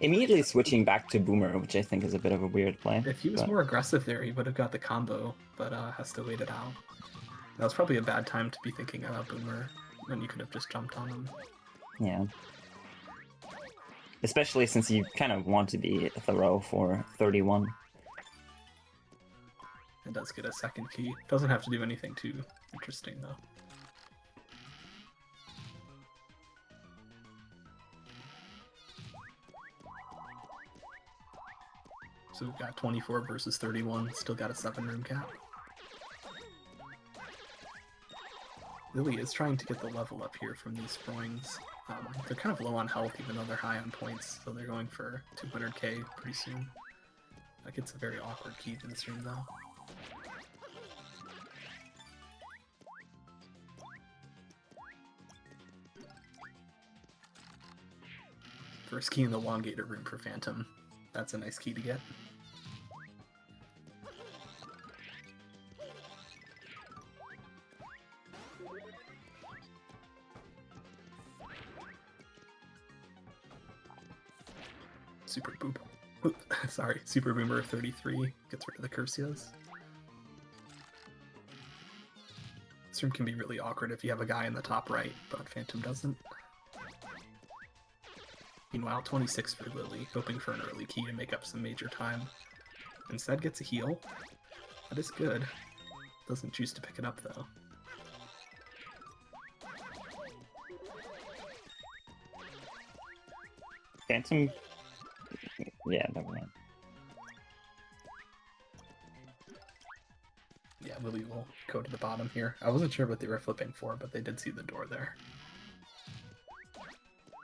Immediately switching back to Boomer, which I think is a bit of a weird play. If he was but- more aggressive there, he would have got the combo, but has to wait it out. That was probably a bad time to be thinking about Boomer, when you could have just jumped on him. Yeah. Especially since you kind of want to be thorough for 31. It does get a second key. Doesn't have to do anything too interesting, though. So we've got 24 versus 31, still got a 7-room cap. Lily is trying to get the level up here from these Sproings. They're kind of low on health, even though they're high on points, so they're going for 200k pretty soon. That gets a very awkward key to this room, though. First key in the elongated room for Phantom. That's a nice key to get. Super Boop. Sorry, Super Boomer 33 gets rid of the Cursias. This room can be really awkward if you have a guy in the top right, but Phantom doesn't. Meanwhile, 26 for Lily, hoping for an early key to make up some major time. Instead gets a heal. That is good. Doesn't choose to pick it up, though. Phantom. Yeah, never mind. Yeah, Lily will go to the bottom here. I wasn't sure what they were flipping for, but they did see the door there.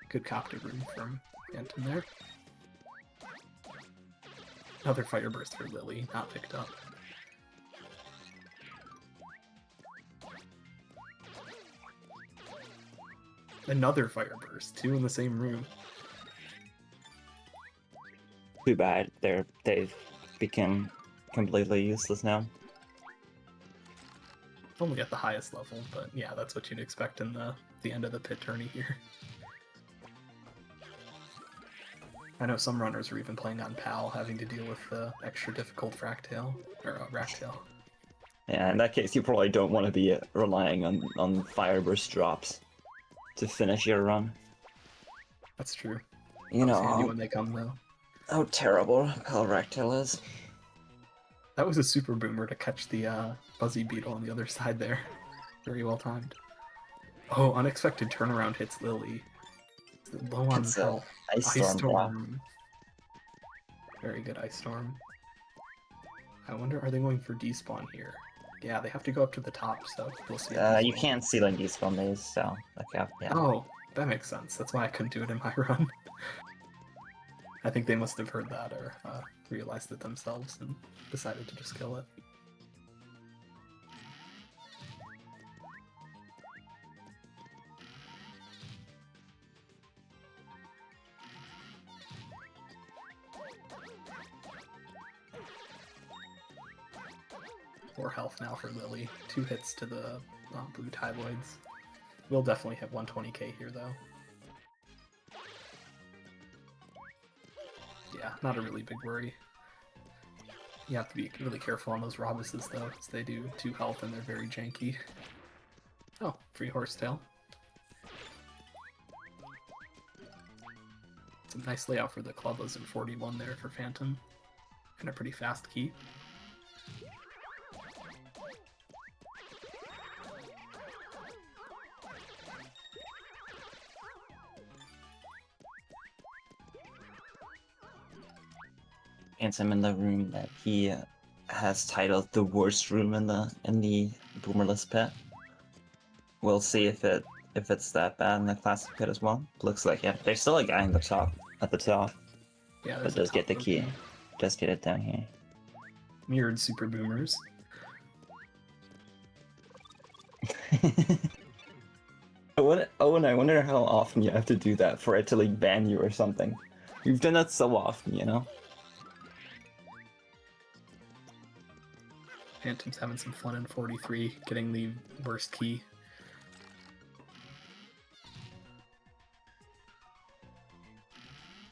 Good copter room from Phantom there. Another fire burst for Lily, not picked up. Another fire burst, 2 in the same room. Too bad. They've become completely useless now. Only at the highest level, but yeah, that's what you'd expect in the end of the pit tourney here. I know some runners are even playing on PAL, having to deal with the extra difficult Fractail, or Ractail. Yeah, in that case, you probably don't want to be relying on Fireburst drops to finish your run. That's true. You It's handy know when they come, though. how terrible Ractail is. That was a super boomer to catch the Buzzy Beetle on the other side there. Very well timed. Oh, unexpected turnaround hits Lily. Low on It's a health. Ice Storm. Wow. Very good Ice Storm. I wonder, are they going for despawn here? Yeah, they have to go up to the top, so we'll see. You can't seal in these from these, so okay, yeah. Oh, that makes sense. That's why I couldn't do it in my run. I think they must have heard that or realized it themselves and decided to just kill it. Four health now for Lily. 2 hits to the blue Tyloids. We'll definitely hit 120k here, though. Yeah, not a really big worry. You have to be really careful on those Robuses, though, because they do 2 health and they're very janky. Oh, free horsetail. It's a nice layout for the Clubbas in 41 there for Phantom. And a pretty fast key. Phantom in the room that he has titled the worst room in the Boomerless pit. We'll see if it's that bad in the classic pit as well. Looks like it. There's still a guy in the top at the top. Yeah, But does get the key. Just get it down here. Mirrored Super Boomers. I wonder how often you have to do that for it to like ban you or something. You've done that so often, you know? Phantom's having some fun in 43, getting the worst key.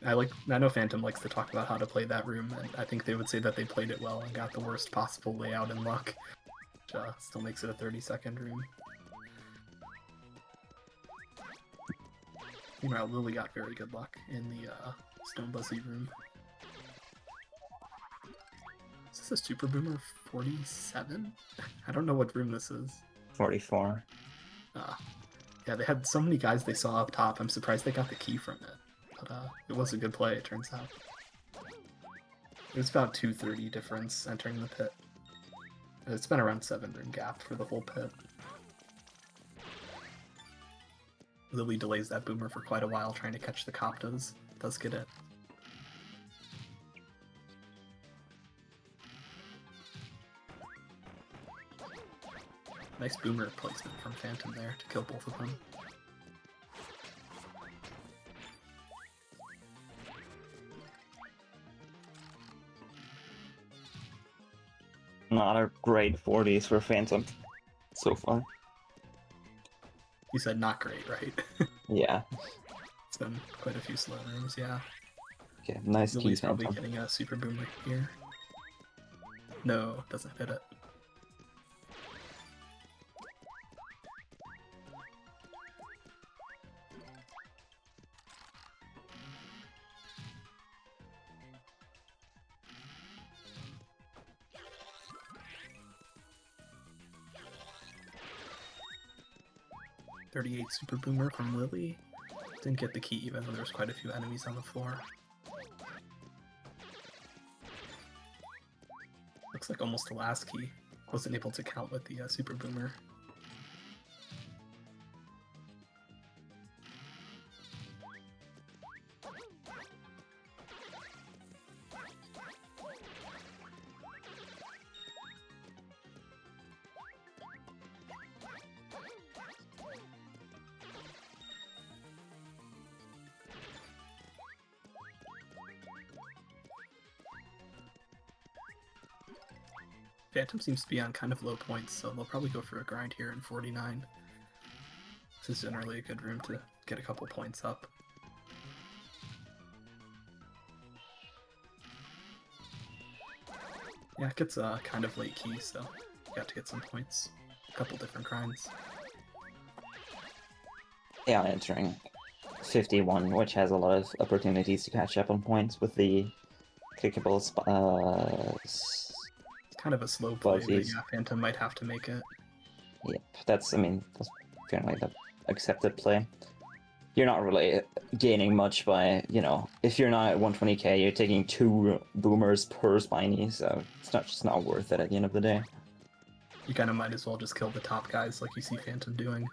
I know Phantom likes to talk about how to play that room, and I think they would say that they played it well and got the worst possible layout and luck. Which still makes it a 30-second room. Meanwhile, Lily got very good luck in the Stone Buzzy room. Is this a Super Boomer 47? I don't know what room this is. 44. Yeah, they had so many guys they saw up top. I'm surprised they got the key from it. But it was a good play, it turns out. It was about 230 difference entering the pit. It's been around 7 room gap for the whole pit. Lily delays that boomer for quite a while trying to catch the Coptas. Does get it. Nice boomer placement from Phantom there to kill both of them. Not a great 40s for Phantom so far. You said not great, right? Yeah. It's been quite a few slow rooms, yeah. Okay, nice key, Lily's probably Phantom. getting a super boomer here. No, doesn't hit it. .38 super boomer from Lily. Didn't get the key even though there's quite a few enemies on the floor. Looks like almost the last key. Wasn't able to count with the super boomer. Phantom seems to be on kind of low points, so they'll probably go for a grind here in 49. This is generally a good room to get a couple points up. Yeah, it gets a kind of late key, so you got to get some points. A couple different grinds. Yeah, entering 51, which has a lot of opportunities to catch up on points with the clickable It's kind of a slow play, but Buzzies. yeah, Phantom might have to make it. Yep, that's generally the accepted play. You're not really gaining much by, if you're not at 120k, you're taking 2 boomers per spiny, so it's just not worth it at the end of the day. You kind of might as well just kill the top guys like you see Phantom doing.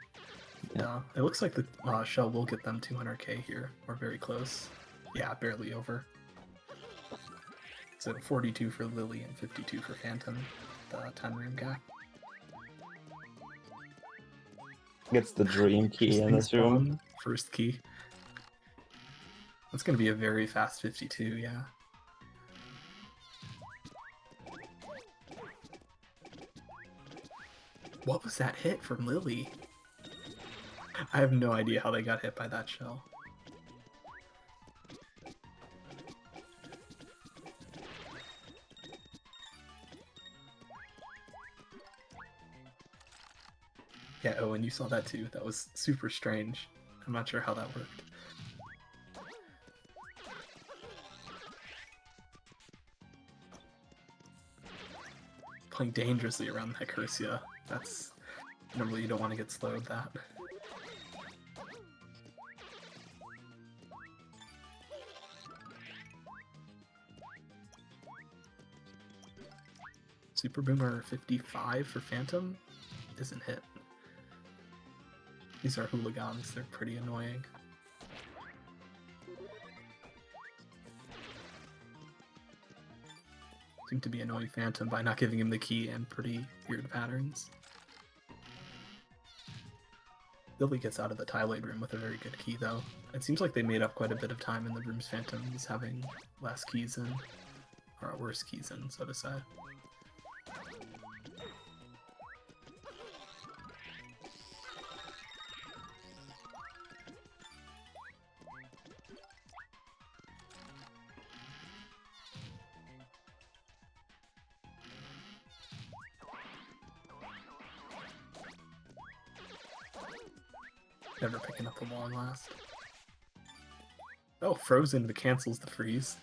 Yeah. It looks like the shell will get them 200k here, or very close. Yeah, barely over. So 42 for Lily and 52 for Phantom, the 10 room gap. Gets the dream key in this room. First key. That's going to be a very fast 52, yeah. What was that hit from Lily? I have no idea how they got hit by that shell. Yeah, oh, and you saw that too. That was super strange. I'm not sure how that worked. Playing dangerously around that Cursia. That's... Normally you don't want to get slowed that. Super Boomer 55 for Phantom isn't hit. These are hooligans, they're pretty annoying. Seem to be annoying Phantom by not giving him the key and pretty weird patterns. Lily gets out of the Tylade room with a very good key though. It seems like they made up quite a bit of time in the rooms Phantom is having less keys in, or worse keys in, so to say. Never picking up the long last. Oh, Frozen cancels the freeze.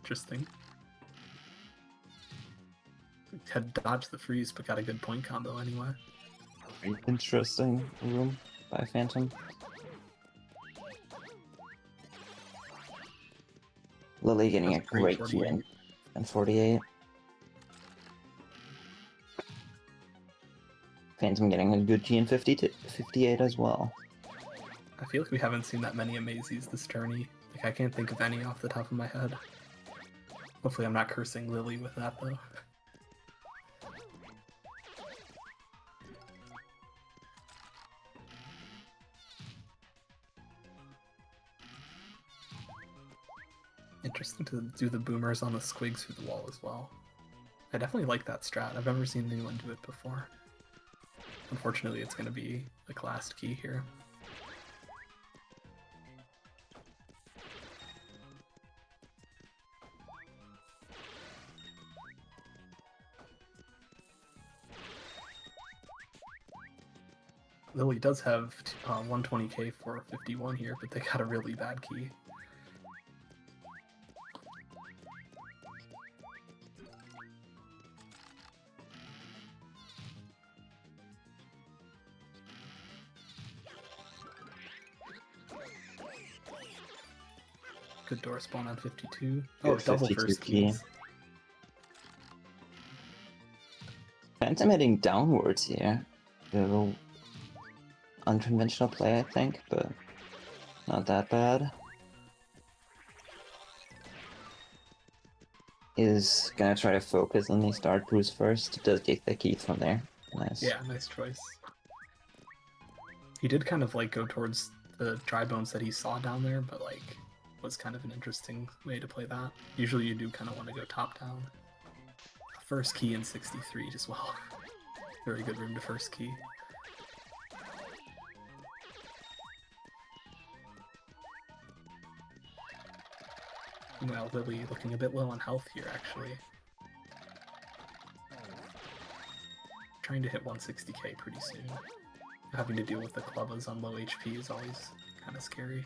Interesting. Had dodged the freeze, but got a good point combo anyway. Interesting room by Phantom. Lily getting That's a great key 48. in and 48. Phantom getting a good key in 58 as well. I feel like we haven't seen that many Amazeys this tourney. Like, I can't think of any off the top of my head. Hopefully I'm not cursing Lily with that, though. Interesting to do the boomers on the squigs through the wall as well. I definitely like that strat. I've never seen anyone do it before. Unfortunately, it's going to be the last key here. Lily does have 120k for 51 here, but they got a really bad key. Good door spawn on 52. Oh, Good double 52 first key. keys. Phantom heading downwards here. A little unconventional play, I think, but not that bad. Is gonna try to focus on these dark blues first. Does get the key from there. Nice. Yeah, nice choice. He did kind of like go towards the dry bones that he saw down there, but like was kind of an interesting way to play that. Usually you do kind of want to go top down. First key in 63 as well. Very good room to first key. Well, Lily looking a bit low on health here, actually. Trying to hit 160k pretty soon. Having to deal with the Clubbas on low HP is always kind of scary.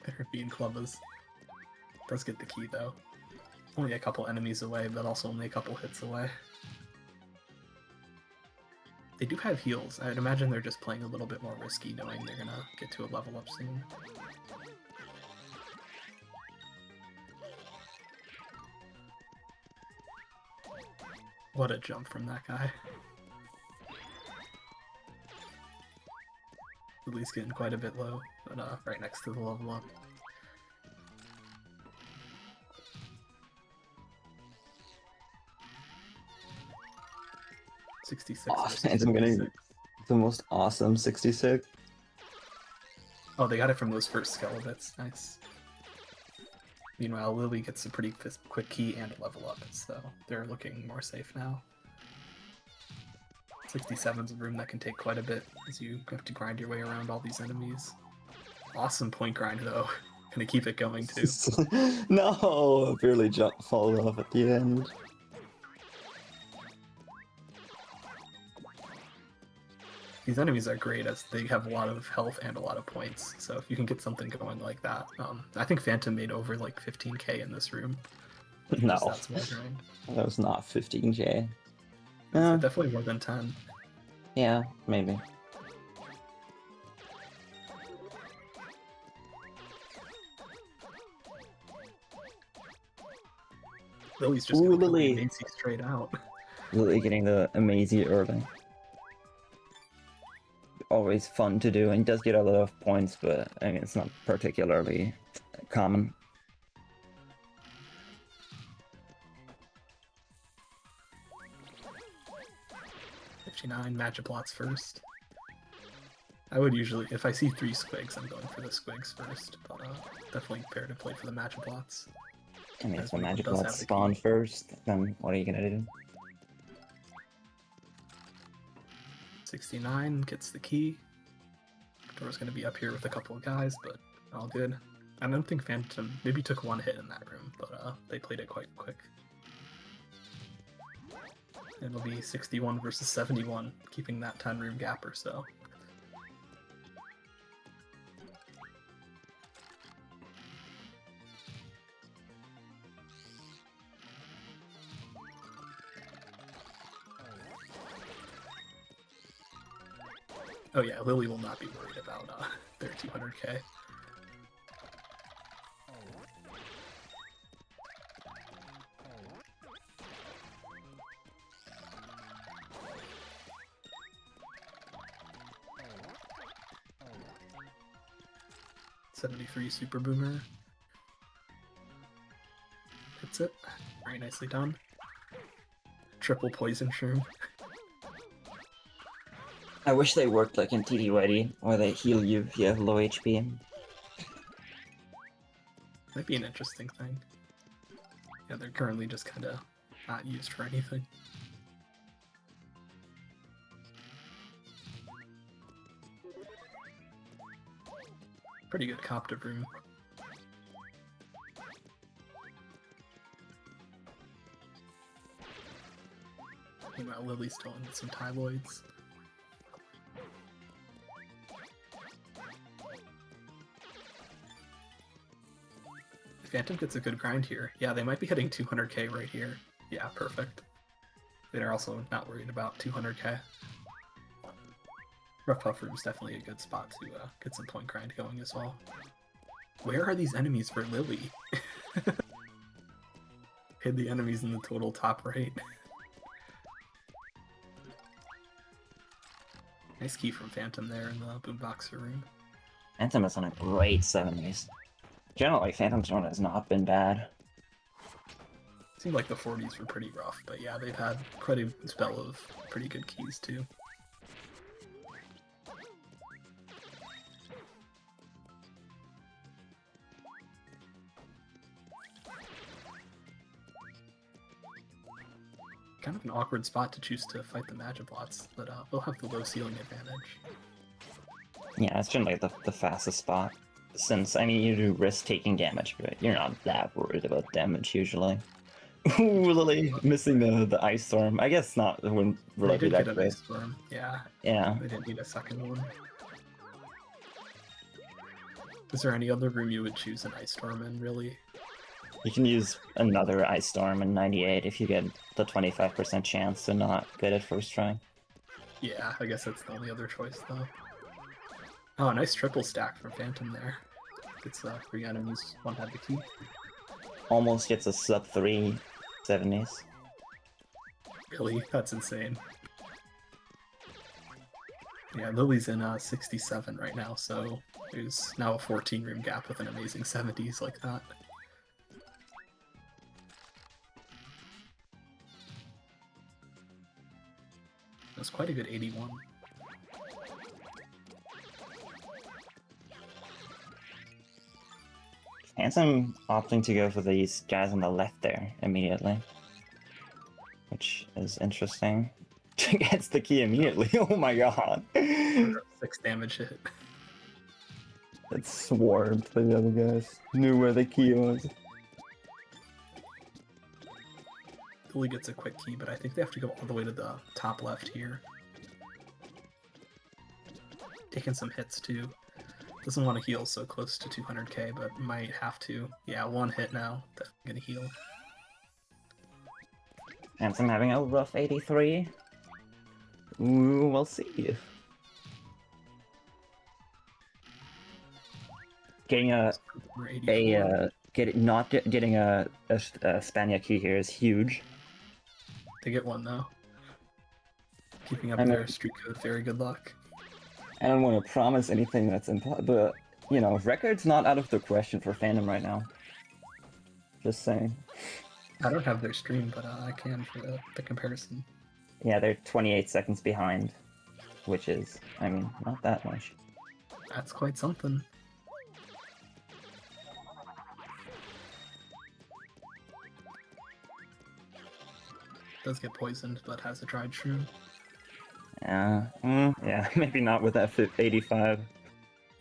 They're being Clubbas. Does get the key though. Only a couple enemies away, but also only a couple hits away. They do have heals. I'd imagine they're just playing a little bit more risky, knowing they're gonna get to a level up soon. What a jump from that guy. At least getting quite a bit low, but right next to the level up. Oh, Phantom getting the most awesome 66. Oh, they got it from those first skeletons. Nice. Meanwhile, Lily gets a pretty quick key and a level up, so they're looking more safe now. 67's a room that can take quite a bit as you have to grind your way around all these enemies. Awesome point grind though. Gonna keep it going too. No, barely fall off at the end. These enemies are great as they have a lot of health and a lot of points. So if you can get something going like that, I think Phantom made over like 15k in this room. No, That's more grind. that was not 15k. So definitely more than 10. Yeah, maybe. Lily's just Ooh, gonna Lily. Lily straight out. Lily getting the amazing early. Always fun to do, and he does get a lot of points, but I mean, it's not particularly common. Magiplots first. I would usually, if I see 3 squigs, I'm going for the squigs first, but definitely fair to play for the Magiplots. I mean, if the Everyone magic does blood have the spawn key. first, then what are you gonna do? 69 gets the key. Door's gonna be up here with a couple of guys, but all good. I don't think Phantom maybe took 1 hit in that room, but they played it quite quick. It'll be 61 versus 71, keeping that 10 room gap or so. Oh yeah, Lily will not be worried about their 200k. .73 Super Boomer. Hits it. Very nicely done. Triple Poison Shroom. I wish they worked like in TDYD, where they heal you if you have low HP. Might be an interesting thing. Yeah, they're currently just kind of not used for anything. Pretty good Coptive room. Meanwhile, Lily's still in some Tyloids. Phantom gets a good grind here. Yeah, they might be hitting 200k right here. Yeah, perfect. They're also not worried about 200k. Rough Puff Room's definitely a good spot to get some point grind going as well. Where are these enemies for Lily? Hid the enemies in the total top right. Nice key from Phantom there in the Boomboxer room. Phantom is on a great 70s. Generally, Phantom's run has not been bad. Seemed like the 40s were pretty rough, but yeah, they've had quite a spell of pretty good keys too. Kind of an awkward spot to choose to fight the Magiplots, but they'll have the low ceiling advantage. Yeah, it's generally the fastest spot. Since, I mean, you do risk taking damage, but you're not that worried about damage usually. Ooh, Lily missing the Ice Storm. I guess not when They really did that get an great. Ice Storm, yeah. Yeah. They didn't need a second one. Is there any other room you would choose an Ice Storm in, really? You can use another Ice Storm in 98 if you get the 25% chance to not get it first try. Yeah, I guess that's the only other choice, though. Oh, nice triple stack from Phantom there. It's 3 enemies, 1 had the key. Almost gets a sub 3 70s. Really? That's insane. Yeah, Lily's in 67 right now, so there's now a 14 room gap with an amazing 70s like that. That's quite a good 81. Handsome opting to go for these guys on the left there immediately, which is interesting. Gets the key immediately. Oh my god. 6 damage hit. It swarmed the other guys. Knew where the key was. Lily gets a quick key, but I think they have to go all the way to the top left here. Taking some hits too. Doesn't want to heal so close to 200k, but might have to. Yeah, 1 hit now. Definitely gonna heal. Handsome having a rough 83. Ooh, we'll see. Getting not getting a Spania key here is huge. They get 1 though. Keeping up I mean- their streak code. Very good luck. I don't want to promise anything that's but you know, record's not out of the question for fandom right now. Just saying. I don't have their stream, but I can for the comparison. Yeah, they're 28 seconds behind, which is, I mean, not that much. That's quite something. Does get poisoned, but has a dried shroom. Yeah, maybe not with that 85.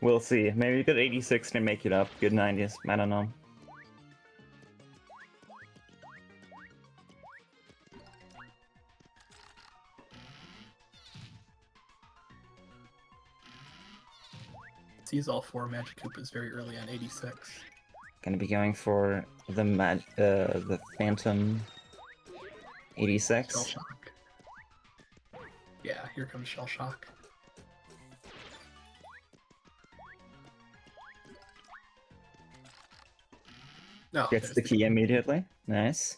We'll see. Maybe a good 86 to make it up. Good 90s. I don't know. Sees all 4 Magic Koopas very early on 86. Gonna be going for the Phantom 86. Shell Shock. Yeah, here comes Shell Shock. No, Gets there's the key immediately. Nice.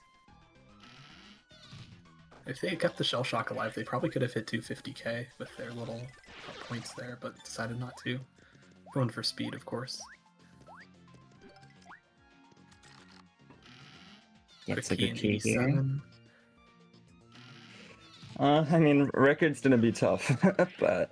If they had kept the Shell Shock alive, they probably could have hit 250k with their little points there, but decided not to. Going for speed, of course. Gets Quick a good key in here. 87. I mean, record's gonna be tough, but...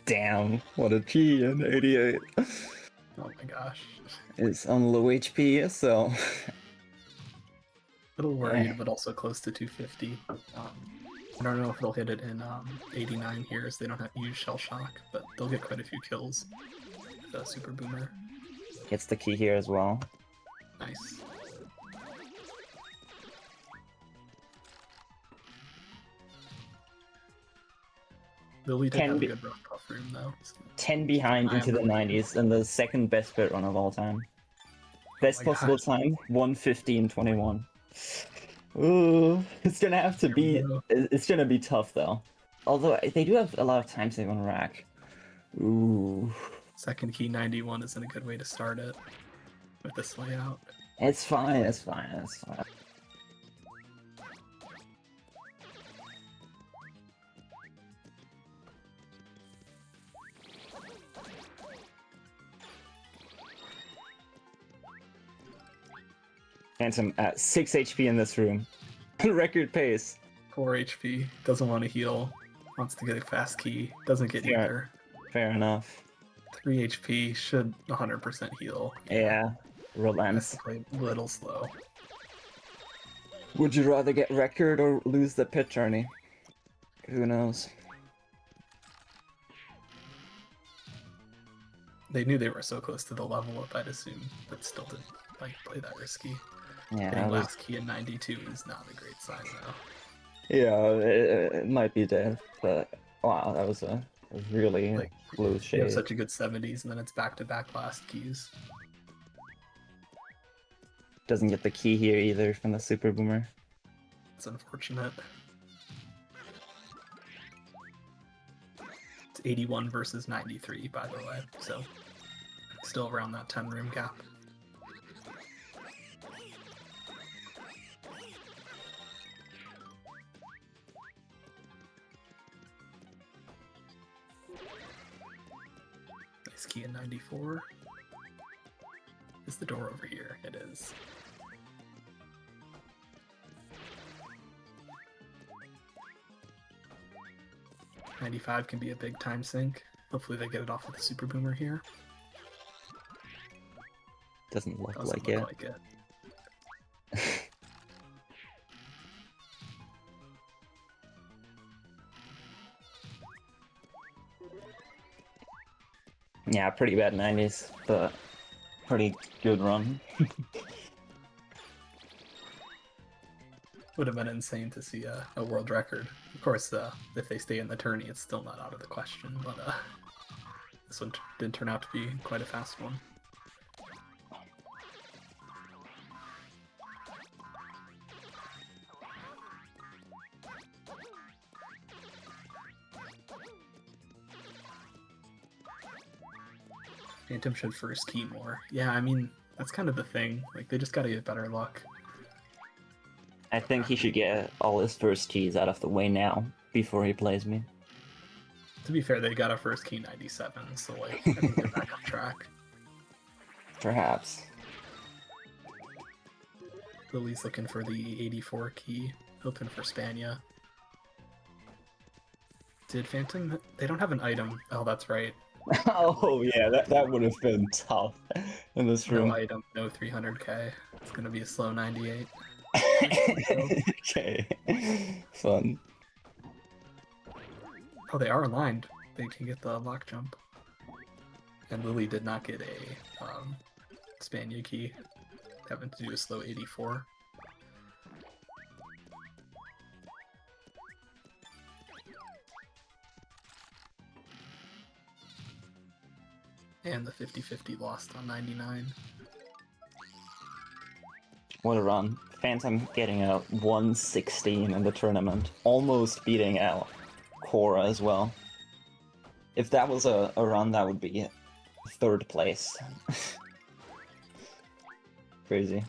Damn, what a key in 88. Oh my gosh. It's on low HP, so... Little worried, but also close to 250. I don't know if they'll hit it in 89 here, as they don't have to use Shell Shock, but they'll get quite a few kills. The Super Boomer. Gets the key here as well. Nice. Lily did Can have be- a good rough puff room, though. So 10 behind into the 90s, and the second best bit run of all time. Best my possible gosh. time, 1:15:21. Ooh, it's gonna have to be. Yeah. It's gonna be tough though. Although they do have a lot of time save on rack. Ooh, Second key 91 isn't a good way to start it with this layout. it's fine. It's fine. It's fine. Handsome at 6 HP in this room. Record pace. 4 HP, doesn't want to heal, wants to get a fast key, doesn't get Yeah. either. Fair enough. 3 HP, should 100% heal. Yeah. Has Relents. to play a little slow. Would you rather get record or lose the pit journey? Who knows? They knew they were so close to the level up, I'd assume, but still didn't play that risky. Yeah, Getting that was, last key in 92 is not a great sign, though. yeah, it might be dead, but wow, that was a really Like, close You have shade. such a good 70s, and then it's back-to-back last keys. Doesn't get the key here either from the Super Boomer. It's unfortunate. It's 81 versus 93, by the way, so still around that 10 room gap. Nice key in 94. Is the door over here? It is. 95 can be a big time sink. Hopefully they get it off with the Super Boomer here. Doesn't look Doesn't like look it. like it. Yeah, pretty bad 90s, but pretty good run. Would have been insane to see a world record. Of course, if they stay in the tourney, it's still not out of the question, but this one did turn out to be quite a fast one. Phantom should first key more. Yeah, I mean, that's kind of the thing. Like, they just gotta get better luck. I think he should get all his first keys out of the way now, before he plays me. To be fair, they got a first key 97, so, like, I think they're back on track. Perhaps. Lily's looking for the 84 key, hoping for Spania. Did Phantom... They don't have an item. Oh, that's right. Oh yeah, that would have been tough in this room. No item, no 300k. It's gonna be a slow 98. Okay, fun. Oh, they are aligned. They can get the lock jump. And Lily did not get a Spania key, having to do a slow 84. And the 50-50 lost on 99. What a run. Phantom getting a 116 in the tournament, almost beating out Cora as well. If that was a run, that would be third place. Crazy.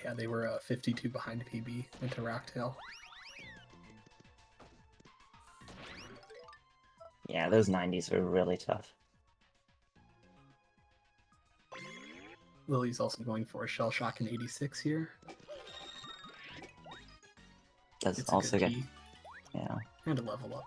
Yeah, they were 52 behind PB into Rocktail. Yeah, those 90s were really tough. Lily's also going for a Shell Shock in 86 here. That's It's a also good good. key. Yeah. And a level up.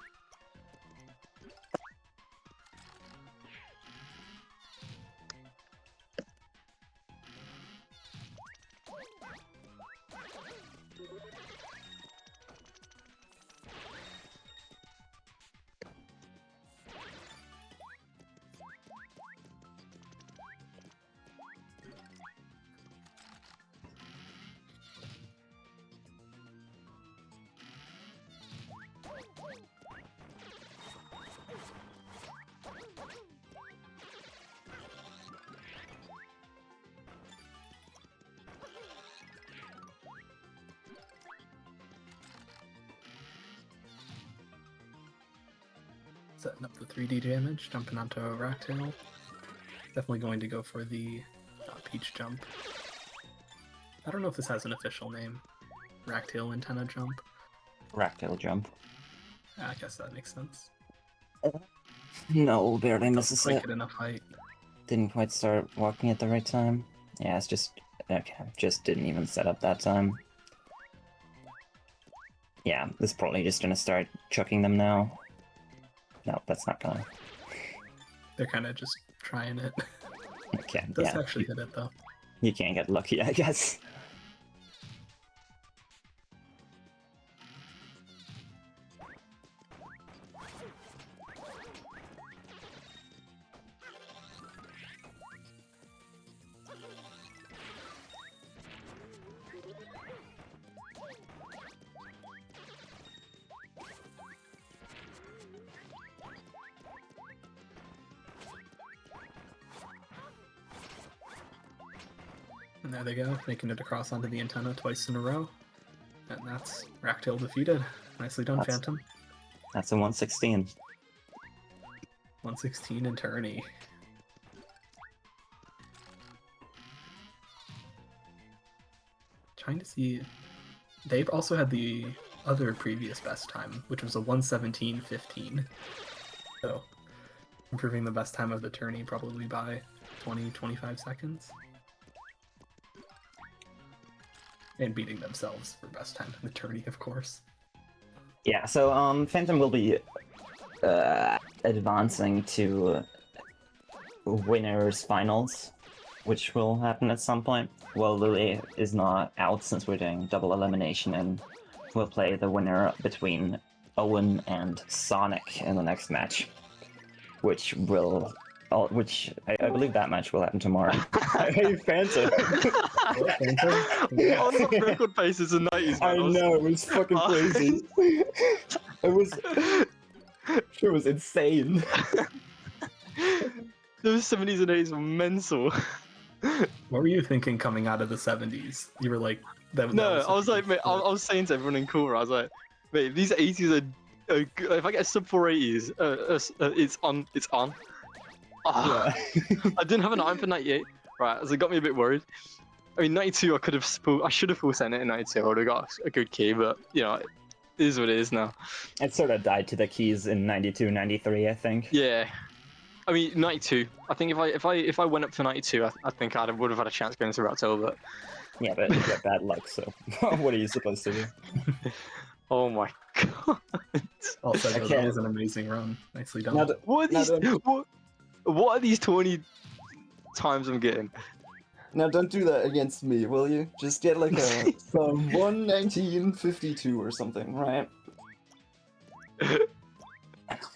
Setting up the 3D damage, jumping onto a Rocktail. Definitely going to go for the Peach jump. I don't know if this has an official name. Rocktail antenna jump. Ractail jump. I guess that makes sense. No, barely Doesn't misses quite it. get enough height. Didn't quite start walking at the right time. Yeah, it's just... Okay, just didn't even set up that time. Yeah, this is probably just gonna start chucking them now. No, that's not gonna... They're kind of just trying it. Okay, Does yeah. actually hit it though. You can't get lucky, I guess. And there they go, making it across onto the antenna twice in a row. And that's Rocktail defeated. Nicely done, That's- Phantom. That's a 116. 116 in tourney. Trying to see... They also had the other previous best time, which was a 117.15. So, improving the best time of the tourney probably by 20-25 seconds. And beating themselves for best time in the tourney, of course. Yeah, so Phantom will be advancing to winners finals, which will happen at some point. Well, Lily is not out since we're doing double elimination, and we'll play the winner between Owen and Sonic in the next match, which I believe that match will happen tomorrow. Hey, Phantom. What, Phantom? I was on record paces in the 90s, man. I know, it was fucking crazy. It was insane. Those 70s and 80s were mental. What were you thinking coming out of the 70s? You were like, that No, was I was like, mate, I was saying to everyone in Cora, I was like, mate, if these 80s are good, if I get a sub 480s, it's on. Ah, I didn't have an iron for 98, right? So it got me a bit worried. I mean, 92, I should have full sent it in 92. I would have got a good key, but you know, it is what it is now. It sort of died to the keys in 92, 93, I think. Yeah, I mean 92. I think if I went up for 92, I think I would have had a chance going to Raptor, but Yeah, but you got bad luck, so what are you supposed to do? oh my god. Also, I that can't- was an amazing run. Nicely done. Now, What are Now these? What are these 20 times I'm getting? Now don't do that against me, will you? Just get like some 119.52 or something, right?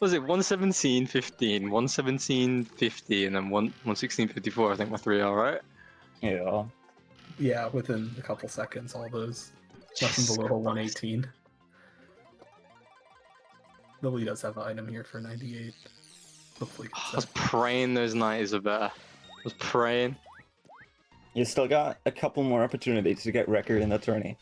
Was it 117.15, 117.50, and then 116.54? I think my three are right. Yeah. Yeah, within a couple seconds, all those. Nothing below 118. Lily does have an item here for 98. Hopefully I gets was that. praying those 90s are better. I was praying. You still got a couple more opportunities to get record in the tourney.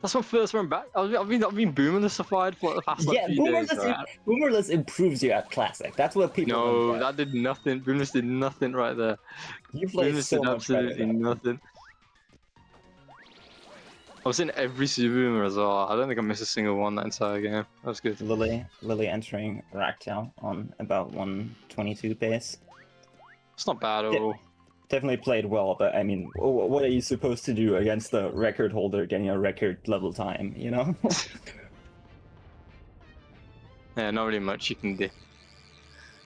That's my first run back. I've been booming the Sapphire for like, the past like, few days. Right? Boomerless improves you at Classic. That's what people No, don't get. that did nothing. Boomless did nothing right there. You play Boomless so did much better absolutely than nothing. I was in every Super Boomer as well. I don't think I missed a single one that entire game. That was good. Lily entering Ractal on about 122 pace. It's not bad at Yeah. all. Definitely played well, but I mean, what are you supposed to do against the record holder getting a record level time, you know? Yeah, not really much you can do.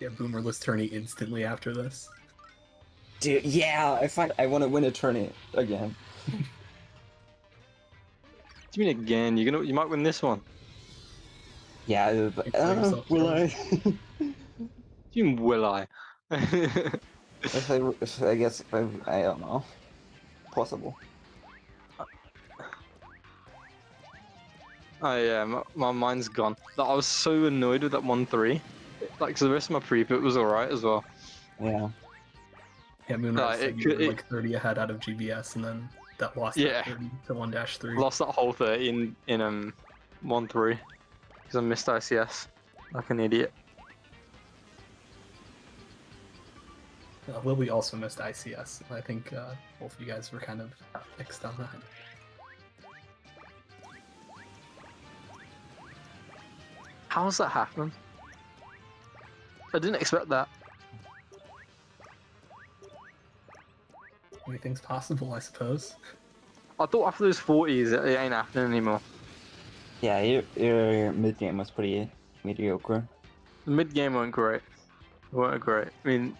Yeah, Boomerless tourney instantly after this. Dude, yeah, I want to win a tourney again. What do you mean again? You might win this one. Yeah, but Thanks for yourself, will Charles. I? What do you mean, will I? I guess I don't know. Possible. Oh yeah, my mind's gone. Like, I was so annoyed with that 1-3. Like, so the rest of my pre-put was alright as well. Yeah. Yeah, Moonrise said it you were could- like 30 ahead out of GBS, and then that lost Yeah. that 30 to 1-3. Lost that whole 30 in 1-3 because I missed ICS like an idiot. Lily also missed ICS. I think both of you guys were kind of mixed on that. How's that happening? I didn't expect that. Anything's possible, I suppose. I thought after those 40s it ain't happening anymore. Yeah, your mid game was pretty mediocre. The mid game weren't great. Weren't great. I mean,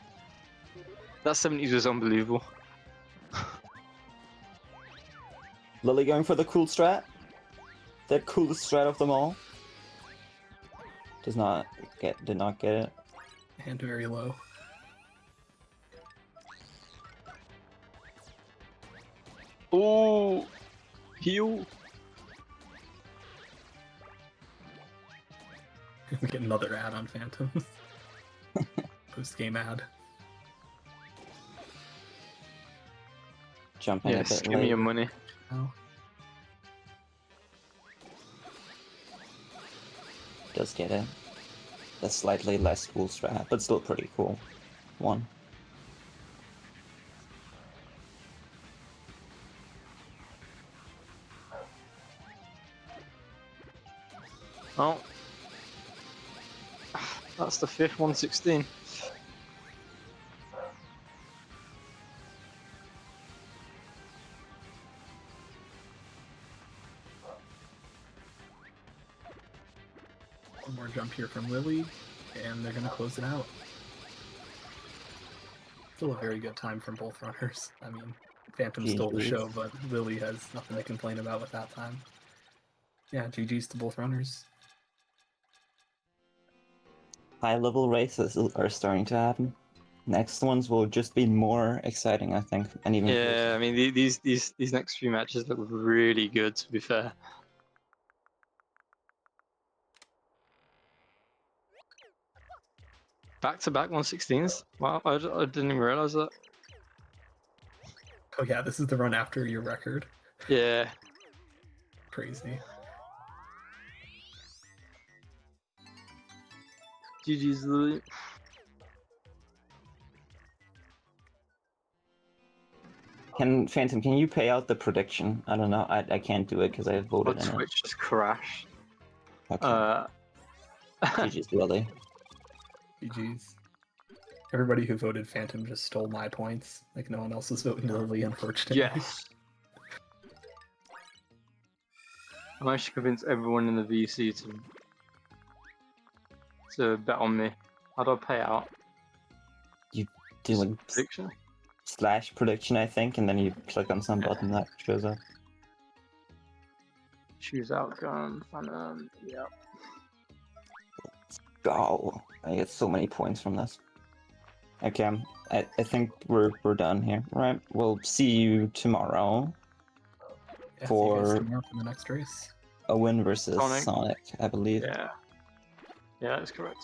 that 70s was unbelievable. Lily going for the cool strat. That coolest strat of them all. Did not get it. And very low. Oh, heal. We get another ad on Phantom. Post-game ad. Jumping a Yes, bit give me late. your money. Oh. Does get it. A slightly less cool strat, but still pretty cool. One. Oh. That's the fifth 116. One more jump here from Lily, and they're going to close it out. Still a very good time from both runners. I mean, Phantom stole the GGs. show, but Lily has nothing to complain about with that time. Yeah, GG's to both runners. High-level races are starting to happen. Next ones will just be more exciting, I think, and even Yeah, closer. I mean these next few matches look really good. To be fair. Back-to-back 116s. Wow, I didn't even realize that. Oh yeah, this is the run after your record. Yeah. Crazy. GG's Lily. Phantom, can you pay out the prediction? I don't know. I can't do it because I My voted in it. Twitch just crashed. Okay. GG's, Lily. GG's. Everybody who voted Phantom just stole my points. Like, no one else was voting Lily, unfortunately. Yes. I managed to convince everyone in the VC to bet on me. How do I pay out? Do like Prediction? / prediction, I think, and then you click on some button that shows up. Choose outcome. Yeah. Go! I get so many points from this. Okay, I think we're done here. Right. We'll see you tomorrow Yeah, see you guys for tomorrow for the next race. a win versus Sonic. Sonic, I believe. Yeah. Yeah, that's correct.